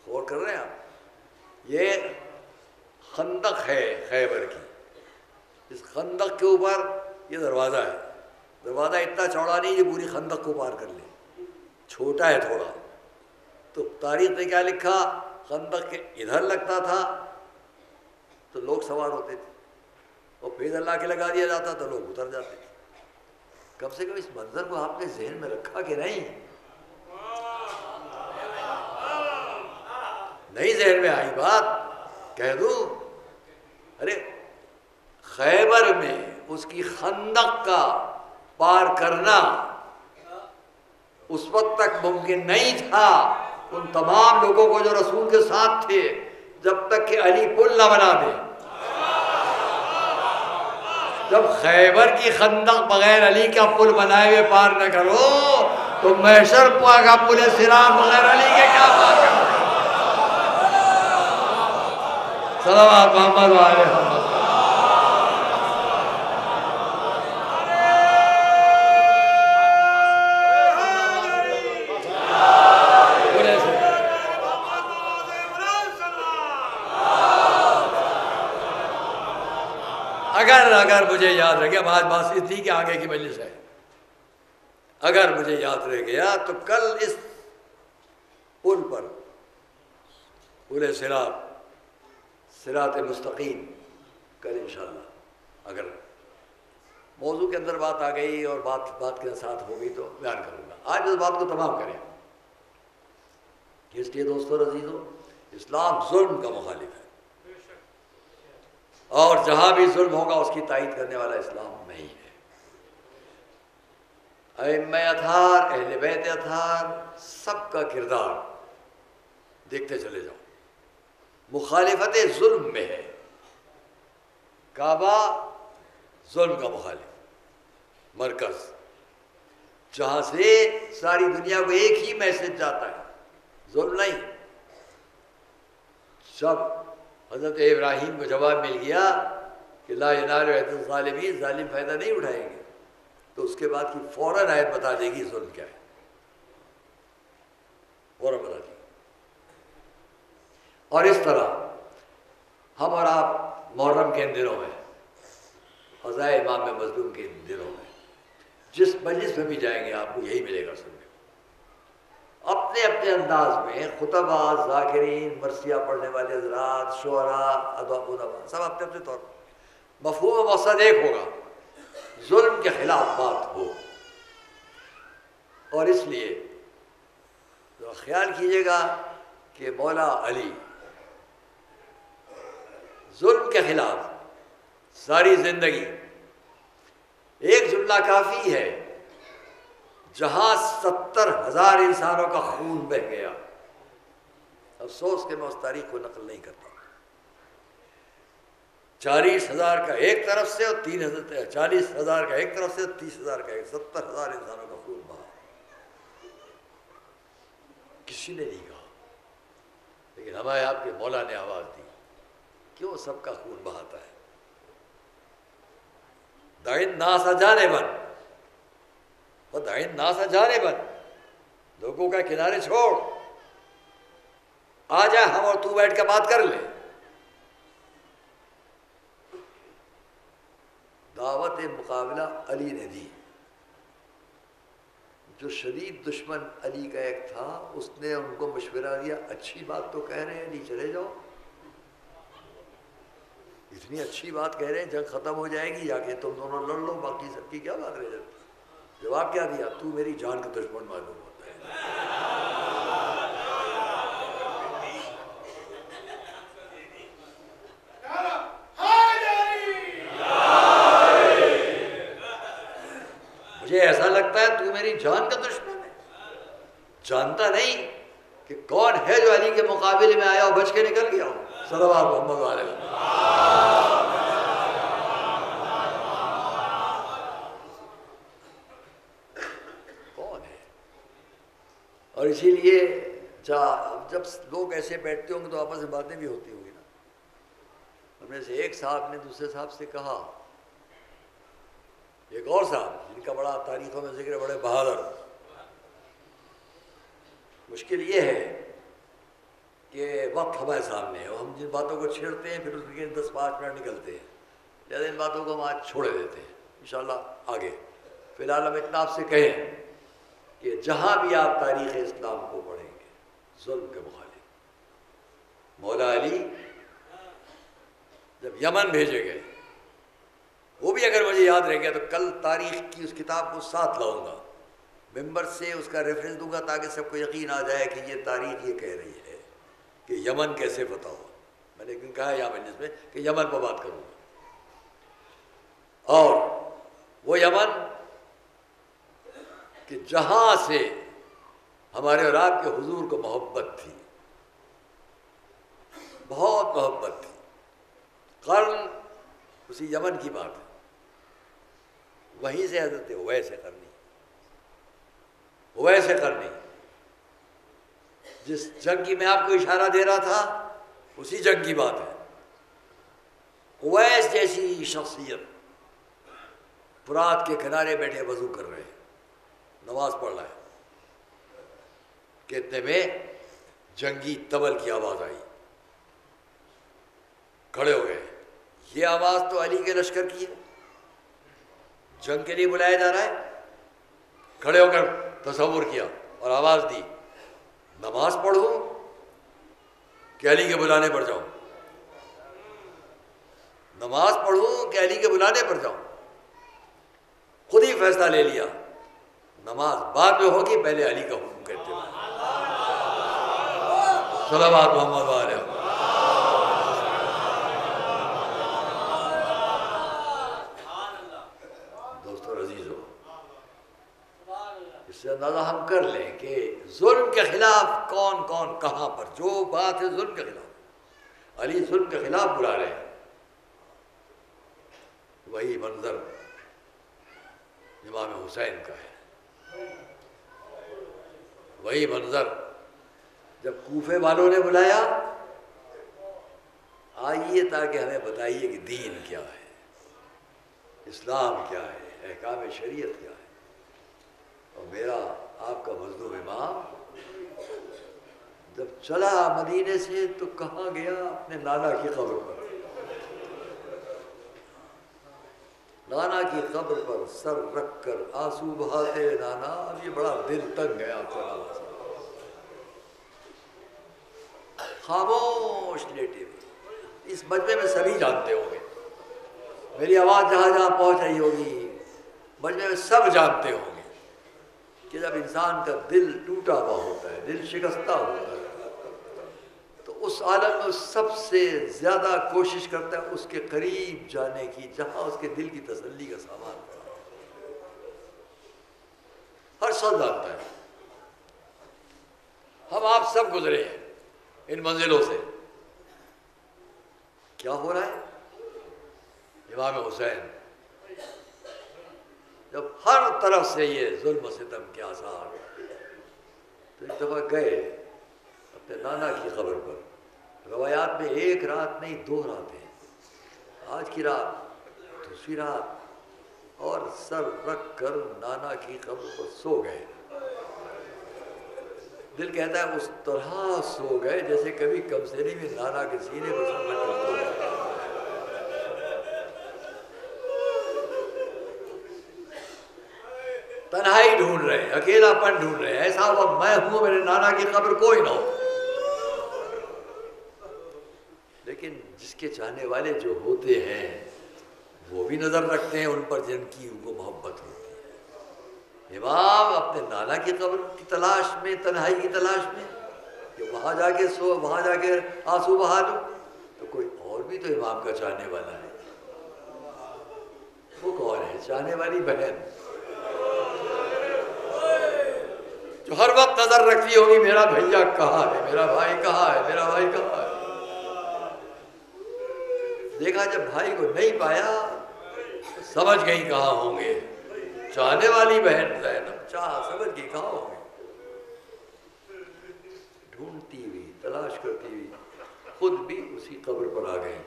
Speaker 1: غور کر رہے ہیں آپ؟ یہ خندق ہے خیبر کی، اس خندق کے اوپر یہ دروازہ ہے۔ دروازہ اتنا چوڑا نہیں جو پوری خندق کو پار کر لے، چھوٹا ہے تھوڑا۔ تو تاریخ میں کیا لکھا؟ خندق کے ادھر لگتا تھا تو لوگ سوار ہوتے تھے، اور پھر ادھر لا کے لگا دیا جاتا تو لوگ اتر جاتے تھے۔ کم سے کم اس منظر کو آپ نے ذہن میں رکھا کہ نہیں؟ نہیں ذہن میں آئی بات؟ کہہ دوں، ارے خیبر میں اس کی خندق کا پار کرنا اس وقت تک ممکن نہیں تھا ان تمام لوگوں کو جو رسول کے ساتھ تھے، جب تک کہ علی پل نہ بنا دے۔ جب خیبر کی خندق بغیر علی کا پل بنائے ہوئے پار نہ کرو تو محشر کا پل صراط بغیر علی کے کیا پار کرو؟ صلوات محمد و آل محمد۔ اگر مجھے یاد رہ گیا، آج بات اتنی کہ آگے کی مجلس ہے، اگر مجھے یاد رہ گیا تو کل اس پل پر، پل صراط مستقیم، کل انشاءاللہ اگر موضوع کے اندر بات آ گئی اور بات کے ساتھ ہو گئی تو بیان کروں گا۔ آج اس بات کو تمام کریں۔ اس لیے دوستو عزیزو، اسلام ظلم کا مخالف ہے، اور جہاں بھی ظلم ہوگا اس کی تائید کرنے والا اسلام نہیں ہے۔ ائمہ اطہار، اہل بیت اطہار، سب کا کردار دیکھتے چلے جاؤ، مخالفت ظلم میں ہے۔ کعبہ ظلم کا مخالف مرکز، جہاں سے ساری دنیا کو ایک ہی میسج جاتا ہے، ظلم نہیں۔ جب حضرت ابراہیم کو جواب مل گیا کہ لا ینال عہد الظالمین، ظالم فائدہ نہیں اٹھائیں گے، تو اس کے بعد کی فوراً آیت بتا دے گی ظلم کیا ہے، فوراً بتا دے گی۔ اور اس طرح ہم اور آپ محرم کے ان دنوں میں، قضائے امام مظلوم کے ان دنوں میں جس مجلس میں بھی جائیں گے آپ کو یہی ملے گا سننے کو۔ اپنے اپنے انداز میں خطبہ، ذاکرین، مرثیہ پڑھنے والے حضرات، شعراء، ادباء، سب اپنے اپنے طور پر مفہوم و مقصد ایک ہوگا، ظلم کے خلاف بات ہو۔ اور اس لیے خیال کیجئے گا کہ مولا علی ظلم کے خلاف ساری زندگی، ایک جملہ کافی ہے، جہاں 70,000 انسانوں کا خون بہہ گیا، افسوس کہ میں اس تاریخ کو نقل نہیں کرتا، 40,000 کا ایک طرف سے اور 40,000 کا ایک طرف سے اور 30,000 کا ایک، 70,000 انسانوں کا خون بہا۔ کسی نے نہیں کہا، لیکن ہمارے آپ کے مولا نے آواز دی، کیوں سب کا خون بہاتا ہے؟ دع الناس جانبا ودع الناس جانبا، لوگوں کا کنارے چھوڑ، آ جا ہم اور تو بیٹھ کے بات کر لیں۔ دعوت مقابلہ علی نے دی۔ جو شدید دشمن علی کا ایک تھا، اس نے ان کو مشورہ دیا، اچھی بات تو کہہ رہے ہیں علی، چلے جاؤ، اتنی اچھی بات کہہ رہے ہیں، جنگ ختم ہو جائے گی، یا کہ تم دونوں لڑ لو، باقی سب کی کیا بات رہ جاتی۔ جواب کیا دیا؟ تو میری جان کا دشمن معلوم ہوتا ہے۔ مجھے ایسا لگتا ہے تو میری جان کا دشمن ہے، جانتا نہیں کہ کون ہے جو علی کے مقابلے میں آیا اور بچ کے نکل گیا ہو۔ صلوات محمد علیہ وسلم۔ کون ہے؟ اور اسی لیے جب لوگ ایسے بیٹھتے ہوں گے تو آپس میں باتیں بھی ہوتی ہوں گی نا۔ ہم میں سے ایک صاحب نے دوسرے صاحب سے کہا، ایک اور صاحب جن کا بڑا تاریخوں میں ذکر ہے، بڑے بہادر، مشکل یہ ہے کہ وقت ہمارے سامنے ہے، اور ہم جن باتوں کو چھیڑتے ہیں پھر اس کے 10-5 منٹ نکلتے ہیں، لہٰذا ان باتوں کو ہم آج چھوڑے دیتے ہیں انشاءاللہ آگے۔ فی الحال ہم اتنا آپ سے کہیں کہ جہاں بھی آپ تاریخ اسلام کو پڑھیں گے، ظلم کے مخالف مولا علی جب یمن بھیجے گئے، وہ بھی اگر مجھے یاد رہ گیا تو کل تاریخ کی اس کتاب کو ساتھ لاؤں گا، ممبر سے اس کا ریفرنس دوں گا تاکہ سب کو یقین آ جائے کہ یہ تاریخ یہ کہہ رہی ہے کہ یمن کیسے فتح ہوا۔ میں نے کیوں کہا یہاں مجلس میں کہ یمن پر بات کروں گا، اور وہ یمن کہ جہاں سے ہمارے اور آپ کے حضور کو محبت تھی، بہت محبت تھی، قرن اسی یمن کی بات ہے، وہیں سے حضرت اویس قرنی، اویس قرنی جس جنگ کی میں آپ کو اشارہ دے رہا تھا اسی جنگ کی بات ہے۔ اویس جیسی شخصیت فرات کے کنارے بیٹھے وضو کر رہے ہیں، نماز پڑھ رہا ہے کہ اتنے میں جنگی طبل کی آواز آئی، کھڑے ہو گئے۔ یہ آواز تو علی کے لشکر کی ہے، جنگ کے لیے بلایا جا رہا ہے۔ کھڑے ہو کر تصور کیا اور آواز دی، نماز پڑھوں کہ علی کے بلانے پر جاؤں، نماز پڑھوں کہ علی کے بلانے پر جاؤں۔ خود ہی فیصلہ لے لیا، نماز بعد میں ہوگی، پہلے علی کا حکم کہتے ہیں۔ صلوات محمد علیہ۔ دوستو عزیزو، اس سے اندازہ ہم کر لیں کہ ظلم کے خلاف کون کون کہاں پر، جو بات ہے ظلم کے خلاف، علی ظلم کے خلاف بلا رہے ہیں۔ وہی منظر امام حسین کا ہے، وہی منظر جب کوفے والوں نے بلایا، آئیے تاکہ ہمیں بتائیے کہ دین کیا ہے، اسلام کیا ہے، احکام شریعت کیا ہے۔ اور میرا آپ کا مظلوم امام جب چلا مدینے سے تو کہاں گیا؟ اپنے نانا کی قبر پر، نانا کی قبر پر سر رکھ کر آنسو بہاتے، نانا اب یہ بڑا دل تنگ ہے آپ کا، خاموش لیٹے ہوئے۔ اس مجمع میں سبھی جانتے ہوں گے، میری آواز جہاں جہاں پہنچ رہی ہوگی، مجمع میں سب جانتے ہوں گے کہ جب انسان کا دل ٹوٹا ہوا ہوتا ہے، دل شکستہ ہوتا ہے، تو اس عالم میں سب سے زیادہ کوشش کرتا ہے اس کے قریب جانے کی، جہاں اس کے دل کی تسلی کا سامان پڑا۔ ہر شخص جانتا ہے، ہم آپ سب گزرے ہیں ان منزلوں سے۔ کیا ہو رہا ہے؟ امام حسین جب ہر طرف سے یہ ظلم و ستم کے آثار، تو ایک دفعہ گئے اپنے نانا کی قبر پر۔ روایات میں ایک رات نہیں، 2 راتیں، آج کی رات، دوسری رات، اور سر رکھ کر نانا کی قبر پر سو گئے۔ دل کہتا ہے اس طرح سو گئے جیسے کبھی کمسینی میں نانا کے سینے پر سر رکھ کر سو گئے۔ تنہائی ڈھونڈ رہے ہیں، اکیلا پن ڈھونڈ رہے ہیں، ایسا ہوا میں ہوں، میرے نانا کی قبر کوئی نہ ہو۔ لیکن جس کے چاہنے والے جو ہوتے ہیں وہ بھی نظر رکھتے ہیں ان پر جن کی ان کو محبت ہوتی ہے۔ امام اپنے نانا کی قبر کی تلاش میں، تنہائی کی تلاش میں، کہ وہاں جا کے وہاں جا کے آنسو بہا دوں، تو کوئی اور بھی تو امام کا چاہنے والا ہے۔ وہ کون ہے؟ چاہنے والی بہن جو ہر وقت نظر رکھتی ہوگی میرا بھیا کہاں ہے، میرا بھائی کہاں ہے، میرا بھائی کہاں ہے۔ دیکھا جب بھائی کو نہیں پایا تو سمجھ گئی کہاں ہوں گے۔ چاہنے والی بہن زینب سمجھ گئی کہاں ہوں گے۔ ڈھونڈتی ہوئی، تلاش کرتی ہوئی، خود بھی اسی قبر پر آ گئی،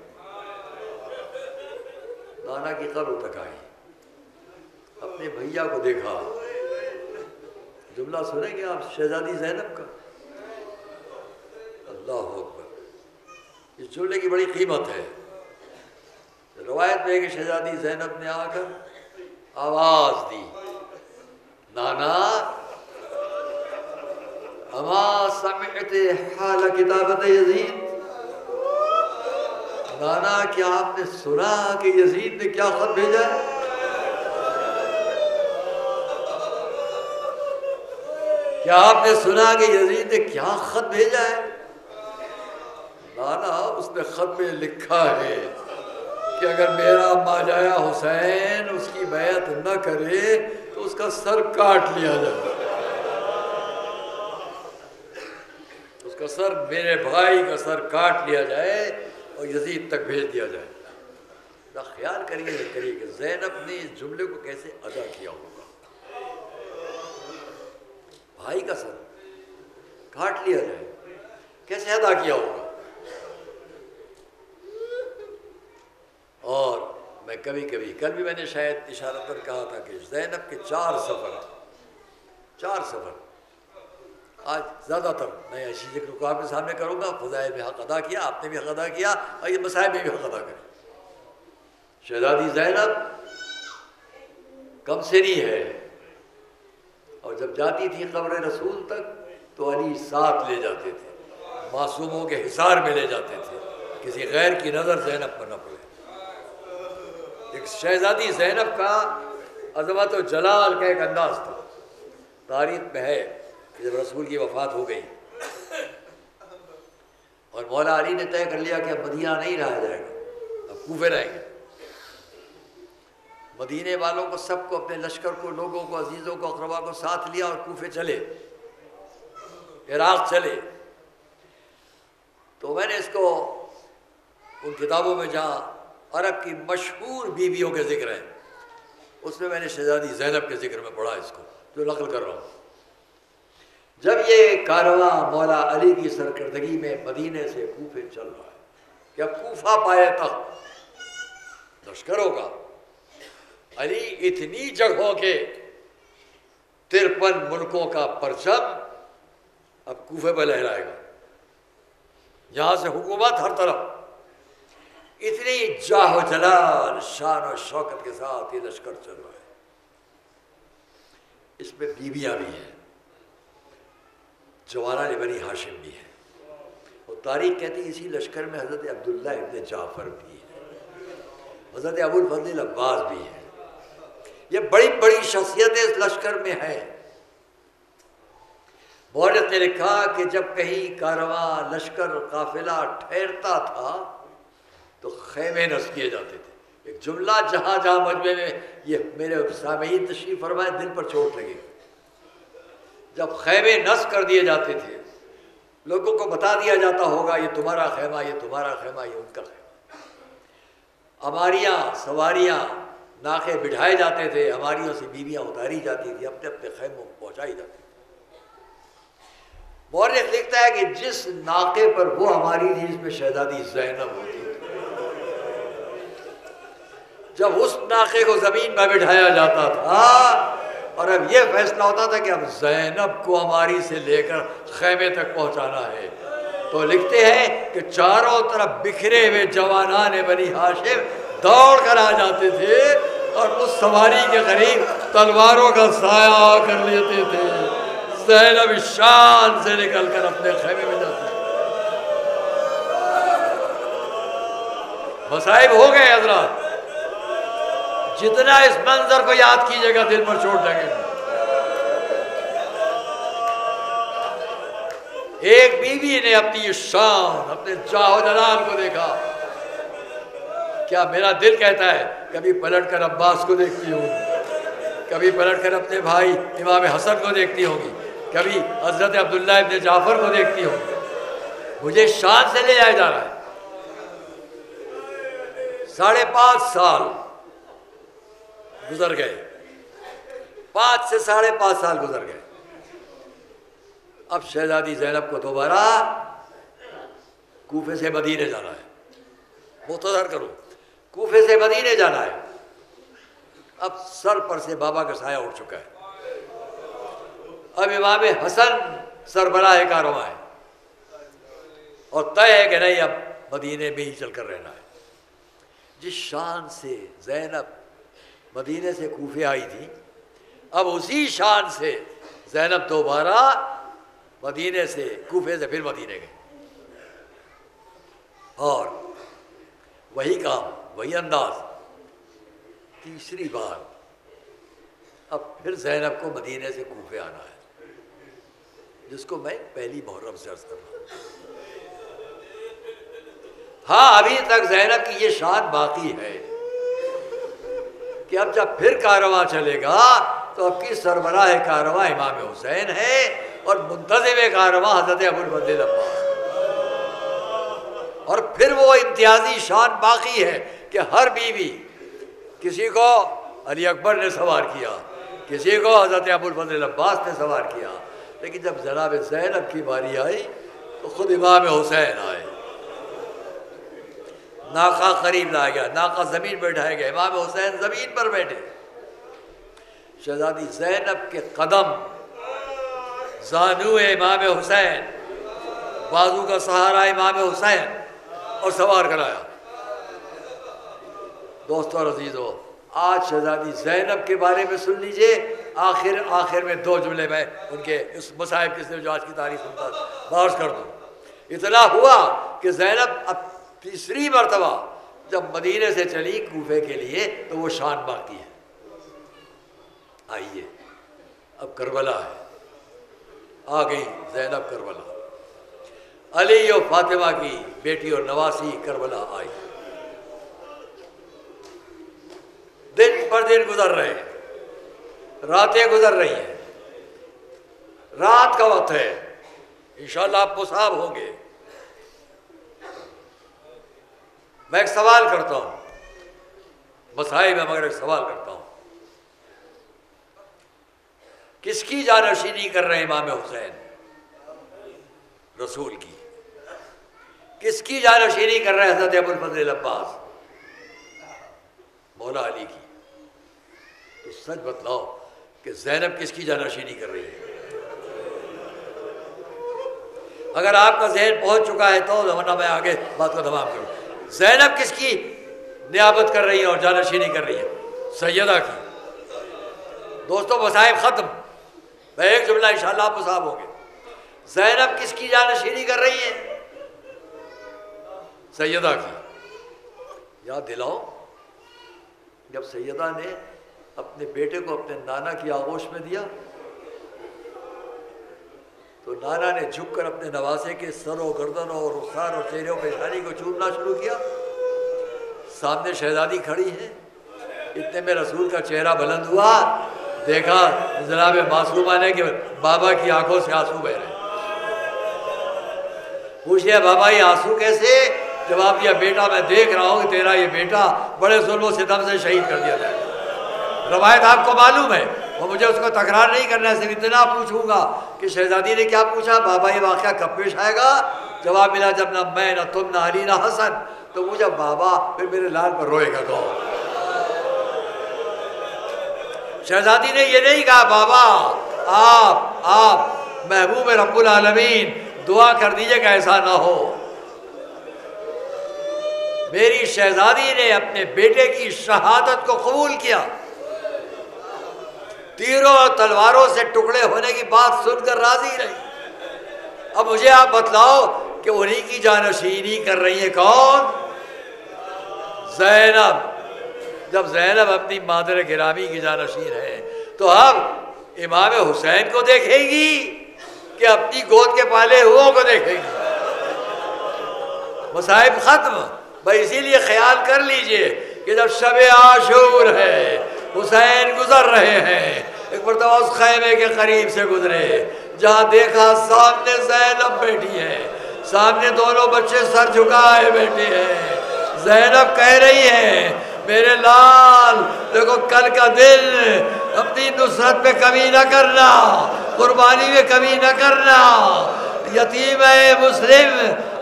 Speaker 1: نانا کی قبر تک آئی، اپنے بھیا کو دیکھا۔ جملہ سنیں گے آپ شہزادی زینب کا؟ اللہ اکبر، اس جملے کی بڑی قیمت ہے۔ روایت میں ہے کہ شہزادی زینب نے آ کر آواز دی، نانا اما سمعت حال کتابت یزید، نانا کیا آپ نے سنا کہ یزید نے کیا خط بھیجا ہے؟ کیا آپ نے سنا کہ یزید نے کیا خط بھیجا ہے؟ نانا اس نے خط میں لکھا ہے کہ اگر میرا ماجایا حسین اس کی بیعت نہ کرے تو اس کا سر کاٹ لیا جائے، اس کا سر، میرے بھائی کا سر کاٹ لیا جائے اور یزید تک بھیج دیا جائے۔ خیال کریے کہ زینب نے اس جملے کو کیسے ادا کیا ہوگا. بھائی کا سر کاٹ لیا جائے, کیسے ادا کیا ہوگا. اور میں کبھی کبھی, کل بھی میں نے شاید اشارتاً کہا تھا کہ زینب کے 4 سفر آج زیادہ تر میں اسی ذکر کو آپ کے سامنے کروں گا. فضائل میں حق ادا کیا, آپ نے بھی حق ادا کیا, اور یہ مسائل میں بھی حق ادا کریں. شہزادی زینب کم سنی ہے, اور جب جاتی تھی قبر رسول تک تو علی ساتھ لے جاتے تھے, معصوموں کے حصار میں لے جاتے تھے, کسی غیر کی نظر زینب پر نہ پڑے. ایک شہزادی زینب کا عظمت و جلال کا ایک انداز تھا. تاریخ میں ہے کہ جب رسول کی وفات ہو گئی اور مولا علی نے طے کر لیا کہ اب مدینہ نہیں رہا جائے گا, اب کوفے رہیں گے. مدینے والوں کو سب کو, اپنے لشکر کو, لوگوں کو, عزیزوں کو, اقربا کو ساتھ لیا اور کوفے چلے, عراق چلے. تو میں نے اس کو ان کتابوں میں جہاں عرب کی مشہور بیویوں کے ذکر ہیں اس میں نے شہزادی زینب کے ذکر میں پڑھا اس کو, جو نقل کر رہا ہوں. جب یہ کارواں مولا علی کی سرکردگی میں مدینے سے کوفے چل رہا ہے, کیا کوفہ پائے تخت لشکروں کا, علی اتنی جگہوں کے 53 ملکوں کا پرچم اب کوفے پہ لہرائے گا. یہاں سے حکومت ہر طرف, اتنی جاہ و جلال, شان و شوکت کے ساتھ یہ لشکر چل رہا ہے. اس میں بیویاں بھی ہیں, جوانان بنی ہاشم بھی ہیں, اور تاریخ کہتی ہے اسی لشکر میں حضرت عبداللہ ابن جعفر بھی ہیں, حضرت ابو الفضل عباس بھی ہیں. یہ بڑی بڑی شخصیتیں اس لشکر میں ہیں. مورخ نے لکھا کہ جب کہیں کارواں لشکر قافلہ ٹھہرتا تھا تو خیمے نصب کیے جاتے تھے. ایک جملہ جہاں جہاں مجمع میں یہ میرے سامعین تشریف فرمائے دل پر چوٹ لگے. جب خیمے نصب کر دیے جاتے تھے, لوگوں کو بتا دیا جاتا ہوگا یہ تمہارا خیمہ, یہ تمہارا خیمہ, یہ ان کا خیمہ. اماریاں, سواریاں, ناقے بٹھائے جاتے تھے, ہماریوں سے بیویاں اتاری جاتی تھی, اپنے اپنے خیموں کو پہنچائی جاتی تھی. مورخ لکھتا ہے کہ جس ناقے پر وہ ہماری تھی جس میں شہزادی زینب ہوتی تھی, جب اس ناقے کو زمین پر بٹھایا جاتا تھا اور اب یہ فیصلہ ہوتا تھا کہ اب زینب کو ہماری سے لے کر خیمے تک پہنچانا ہے, تو لکھتے ہیں کہ چاروں طرف بکھرے ہوئے جوانان بنی ہاشم دوڑ کر آ جاتے تھے اور اس سواری کے قریب تلواروں کا سایہ کر لیتے تھے. زینب شان سے نکل کر اپنے خیمے میں جاتی. مصائب ہو گئے حضرات, جتنا اس منظر کو یاد کیجئے گا دل پر چوٹ لگے گا. ایک بیوی نے اپنی شان, اپنے جاہ و جلال کو دیکھا. کیا میرا دل کہتا ہے کبھی پلٹ کر عباس کو دیکھتی ہوگی, کبھی پلٹ کر اپنے بھائی امام حسن کو دیکھتی ہوگی, کبھی حضرت عبداللہ ابن جعفر کو دیکھتی ہوگی. مجھے شان سے لے جایا جا رہا ہے. 5.5 سال گزر گئے, 5 سے 5.5 سال گزر گئے. اب شہزادی زینب کو دوبارہ کوفے سے مدینے جانا ہے. مختصر کرو, کوفے سے مدینے جانا ہے. اب سر پر سے بابا کا سایہ اٹھ چکا ہے. اب امام حسن سربراہ کارواں ہے اور طے ہے کہ نہیں اب مدینے میں ہی چل کر رہنا ہے. جس شان سے زینب مدینے سے کوفے آئی تھی, اب اسی شان سے زینب دوبارہ مدینے سے کوفے سے پھر مدینے گئے. اور وہی کام, وہی انداز, تیسری بار اب پھر زینب کو مدینے سے کوفے آنا ہے, جس کو میں پہلی محرم سے عرض کر رہا ہوں. ہاں ابھی تک زینب کی یہ شان باقی ہے کہ اب جب پھر کارواں چلے گا تو اب کی سربراہ کارواں امام حسین ہے اور منتظم کارواں حضرت ابو الفضل عباس. اور پھر وہ امتیازی شان باقی ہے کہ ہر بیوی کسی کو علی اکبر نے سوار کیا، کسی کو حضرت ابوالفضل عباس نے سوار کیا، لیکن جب جناب زینب کی باری آئی تو خود امام حسین آئے، ناقہ قریب لایا گیا، ناقہ زمین پہ بٹھایا گیا، امام حسین زمین پر بیٹھے، شہزادی زینب کے قدم زانو امام حسین، بازو کا سہارا امام حسین، اور سوار کرایا۔ دوستو اور عزیزو، آج شہزادی زینب کے بارے میں سن لیجئے، آخر میں 2 جملے میں ان کے اس مصائب کے جو آج کی تاریخ سنتا باز کر دوں۔ اطلاع ہوا کہ زینب اب تیسری مرتبہ جب مدینے سے چلی کوفے کے لیے تو وہ شان باقی ہے۔ آئیے اب کربلا ہے، آ گئی زینب کربلا، علی و فاطمہ کی بیٹی اور نواسی کربلا آئی۔ دن پر دن گزر رہے ہیں، راتیں گزر رہی ہیں، رات کا وقت ہے، انشاءاللہ آپ مصاب ہوں گے۔ میں ایک سوال کرتا ہوں، مسائل میں مگر ایک سوال کرتا ہوں، کس کی جانشینی کر رہے ہیں امام حسین؟ رسول کی۔ کس کی جانشینی کر رہے ہیں حضرت ابوالفضل عباس؟ مولا علی کی۔ تو سچ بتلاؤ کہ زینب کس کی جانشینی کر رہی ہے؟ اگر آپ کا ذہن پہنچ چکا ہے تو ورنہ میں آگے بات کو تمام کروں۔ زینب کس کی نیابت کر رہی ہے اور جانشینی کر رہی ہے؟ سیدہ کی۔ دوستو مصائب ختم، میں ایک جملہ انشاءاللہ آپ مصاب ہوں گے۔ زینب کس کی جانشینی کر رہی ہے؟ سیدہ کی۔ یاد دلاؤ، جب سیدہ نے اپنے بیٹے کو اپنے نانا کی آغوش میں دیا تو نانا نے جھک کر اپنے نواسے کے سر و گردن اور رخسار اور چہرے و پیشانی کو چومنا شروع کیا۔ سامنے شہزادی کھڑی ہے، اتنے میں رسول کا چہرہ بلند ہوا، دیکھا جناب معصومہ نے کہ بابا کی آنکھوں سے آنسو بہ رہے۔ پوچھ لیا بابا یہ آنسو کیسے؟ جواب دیا بیٹا میں دیکھ رہا ہوں کہ تیرا یہ بیٹا بڑے ظلم و ستم سے شہید کر دیا جائے۔ روایت آپ کو معلوم ہے، وہ مجھے اس کو تکرار نہیں کرنا ہے، صرف اتنا پوچھوں گا کہ شہزادی نے کیا پوچھا؟ بابا یہ واقعہ کب پیش آئے گا؟ جواب ملا جب نہ میں نہ تم نہ علی نہ حسن۔ تو مجھے بابا پھر میرے لال پر روئے گا کون؟ شہزادی نے یہ نہیں کہا بابا آپ محبوب رب العالمین دعا کر دیجئے کہ ایسا نہ ہو۔ میری شہزادی نے اپنے بیٹے کی شہادت کو قبول کیا، تیروں اور تلواروں سے ٹکڑے ہونے کی بات سن کر راضی رہی۔ اب مجھے آپ بتلاؤ کہ انہی کی جانشینی کر رہی ہے کون؟ زینب۔ جب زینب اپنی مادر گرامی کی جانشین ہے تو اب امام حسین کو دیکھے گی کہ اپنی گود کے پالے ہوا کو دیکھے گی؟ مصائب ختم۔ بھائی اسی لیے خیال کر لیجئے کہ جب شب عاشور ہے، حسین گزر رہے ہیں، ایک مرتبہ اس خیمے کے قریب سے گزرے جہاں دیکھا سامنے زینب بیٹھی ہے، سامنے دونوں بچے سر جھکائے بیٹھے ہیں۔ زینب کہہ رہی ہے میرے لال دیکھو کل کا دن اپنی نصرت پہ کمی نہ کرنا، قربانی میں کمی نہ کرنا۔ یتیم مسلم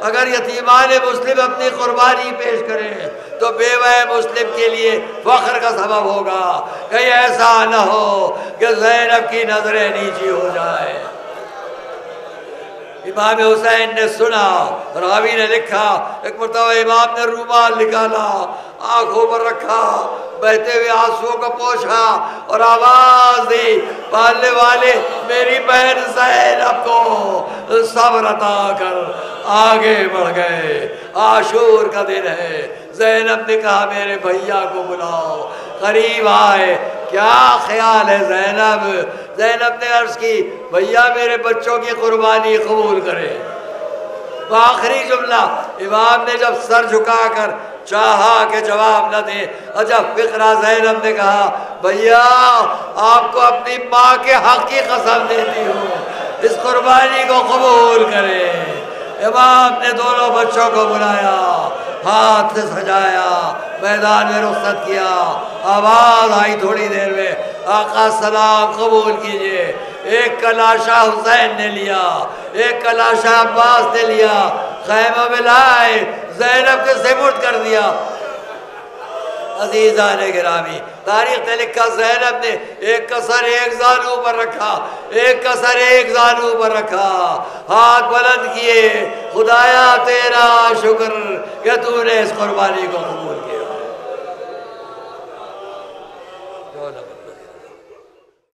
Speaker 1: اگر یتیمان مسلم اپنی قربانی پیش کریں تو بیوہ مسلم کے لیے فخر کا سبب ہوگا۔ کہیں ایسا نہ ہو کہ زینب کی نظریں نیچی ہو جائیں۔ امام حسین نے سنا، راوی نے لکھا ایک مرتبہ امام نے رومال نکالا، آنکھوں پر رکھا، بہتے ہوئے آنسوؤں کو پوچھا اور آواز دی پالنے والے میری بہن زینب کو صبر عطا کر۔ آگے بڑھ گئے، عاشور کا دن ہے، زینب نے کہا میرے بھیا کو بلاؤ، قریب آئے۔ کیا خیال ہے زینب؟ زینب نے عرض کی بھیا میرے بچوں کی قربانی قبول کرے۔ آخری جملہ امام نے جب سر جھکا کر چاہا کہ جواب نہ دے، عجب فقرہ، زینب نے کہا بھیا آپ کو اپنی ماں کے حق کی قسم دیتی ہوں اس قربانی کو قبول کرے۔ امام نے دونوں بچوں کو بلایا، ہاتھ سے سجایا، میدان میں رخصت کیا، آواز آئی تھوڑی دیر میں، آقا سلام قبول کیجئے۔ ایک کا لاشا حسین نے لیا، ایک کا لاشا عباس نے لیا، خیمہ میں لائے، زینب کے سپرد کر دیا۔ عزیزان گرامی، تاریخ نے لکھا زینب نے ایک کا سر ایک زانو پر رکھا، ایک کا سر ایک زانو پر رکھا، ہاتھ بلند کیے، خدایا تیرا شکر کہ تو نے اس قربانی کو قبول کیا۔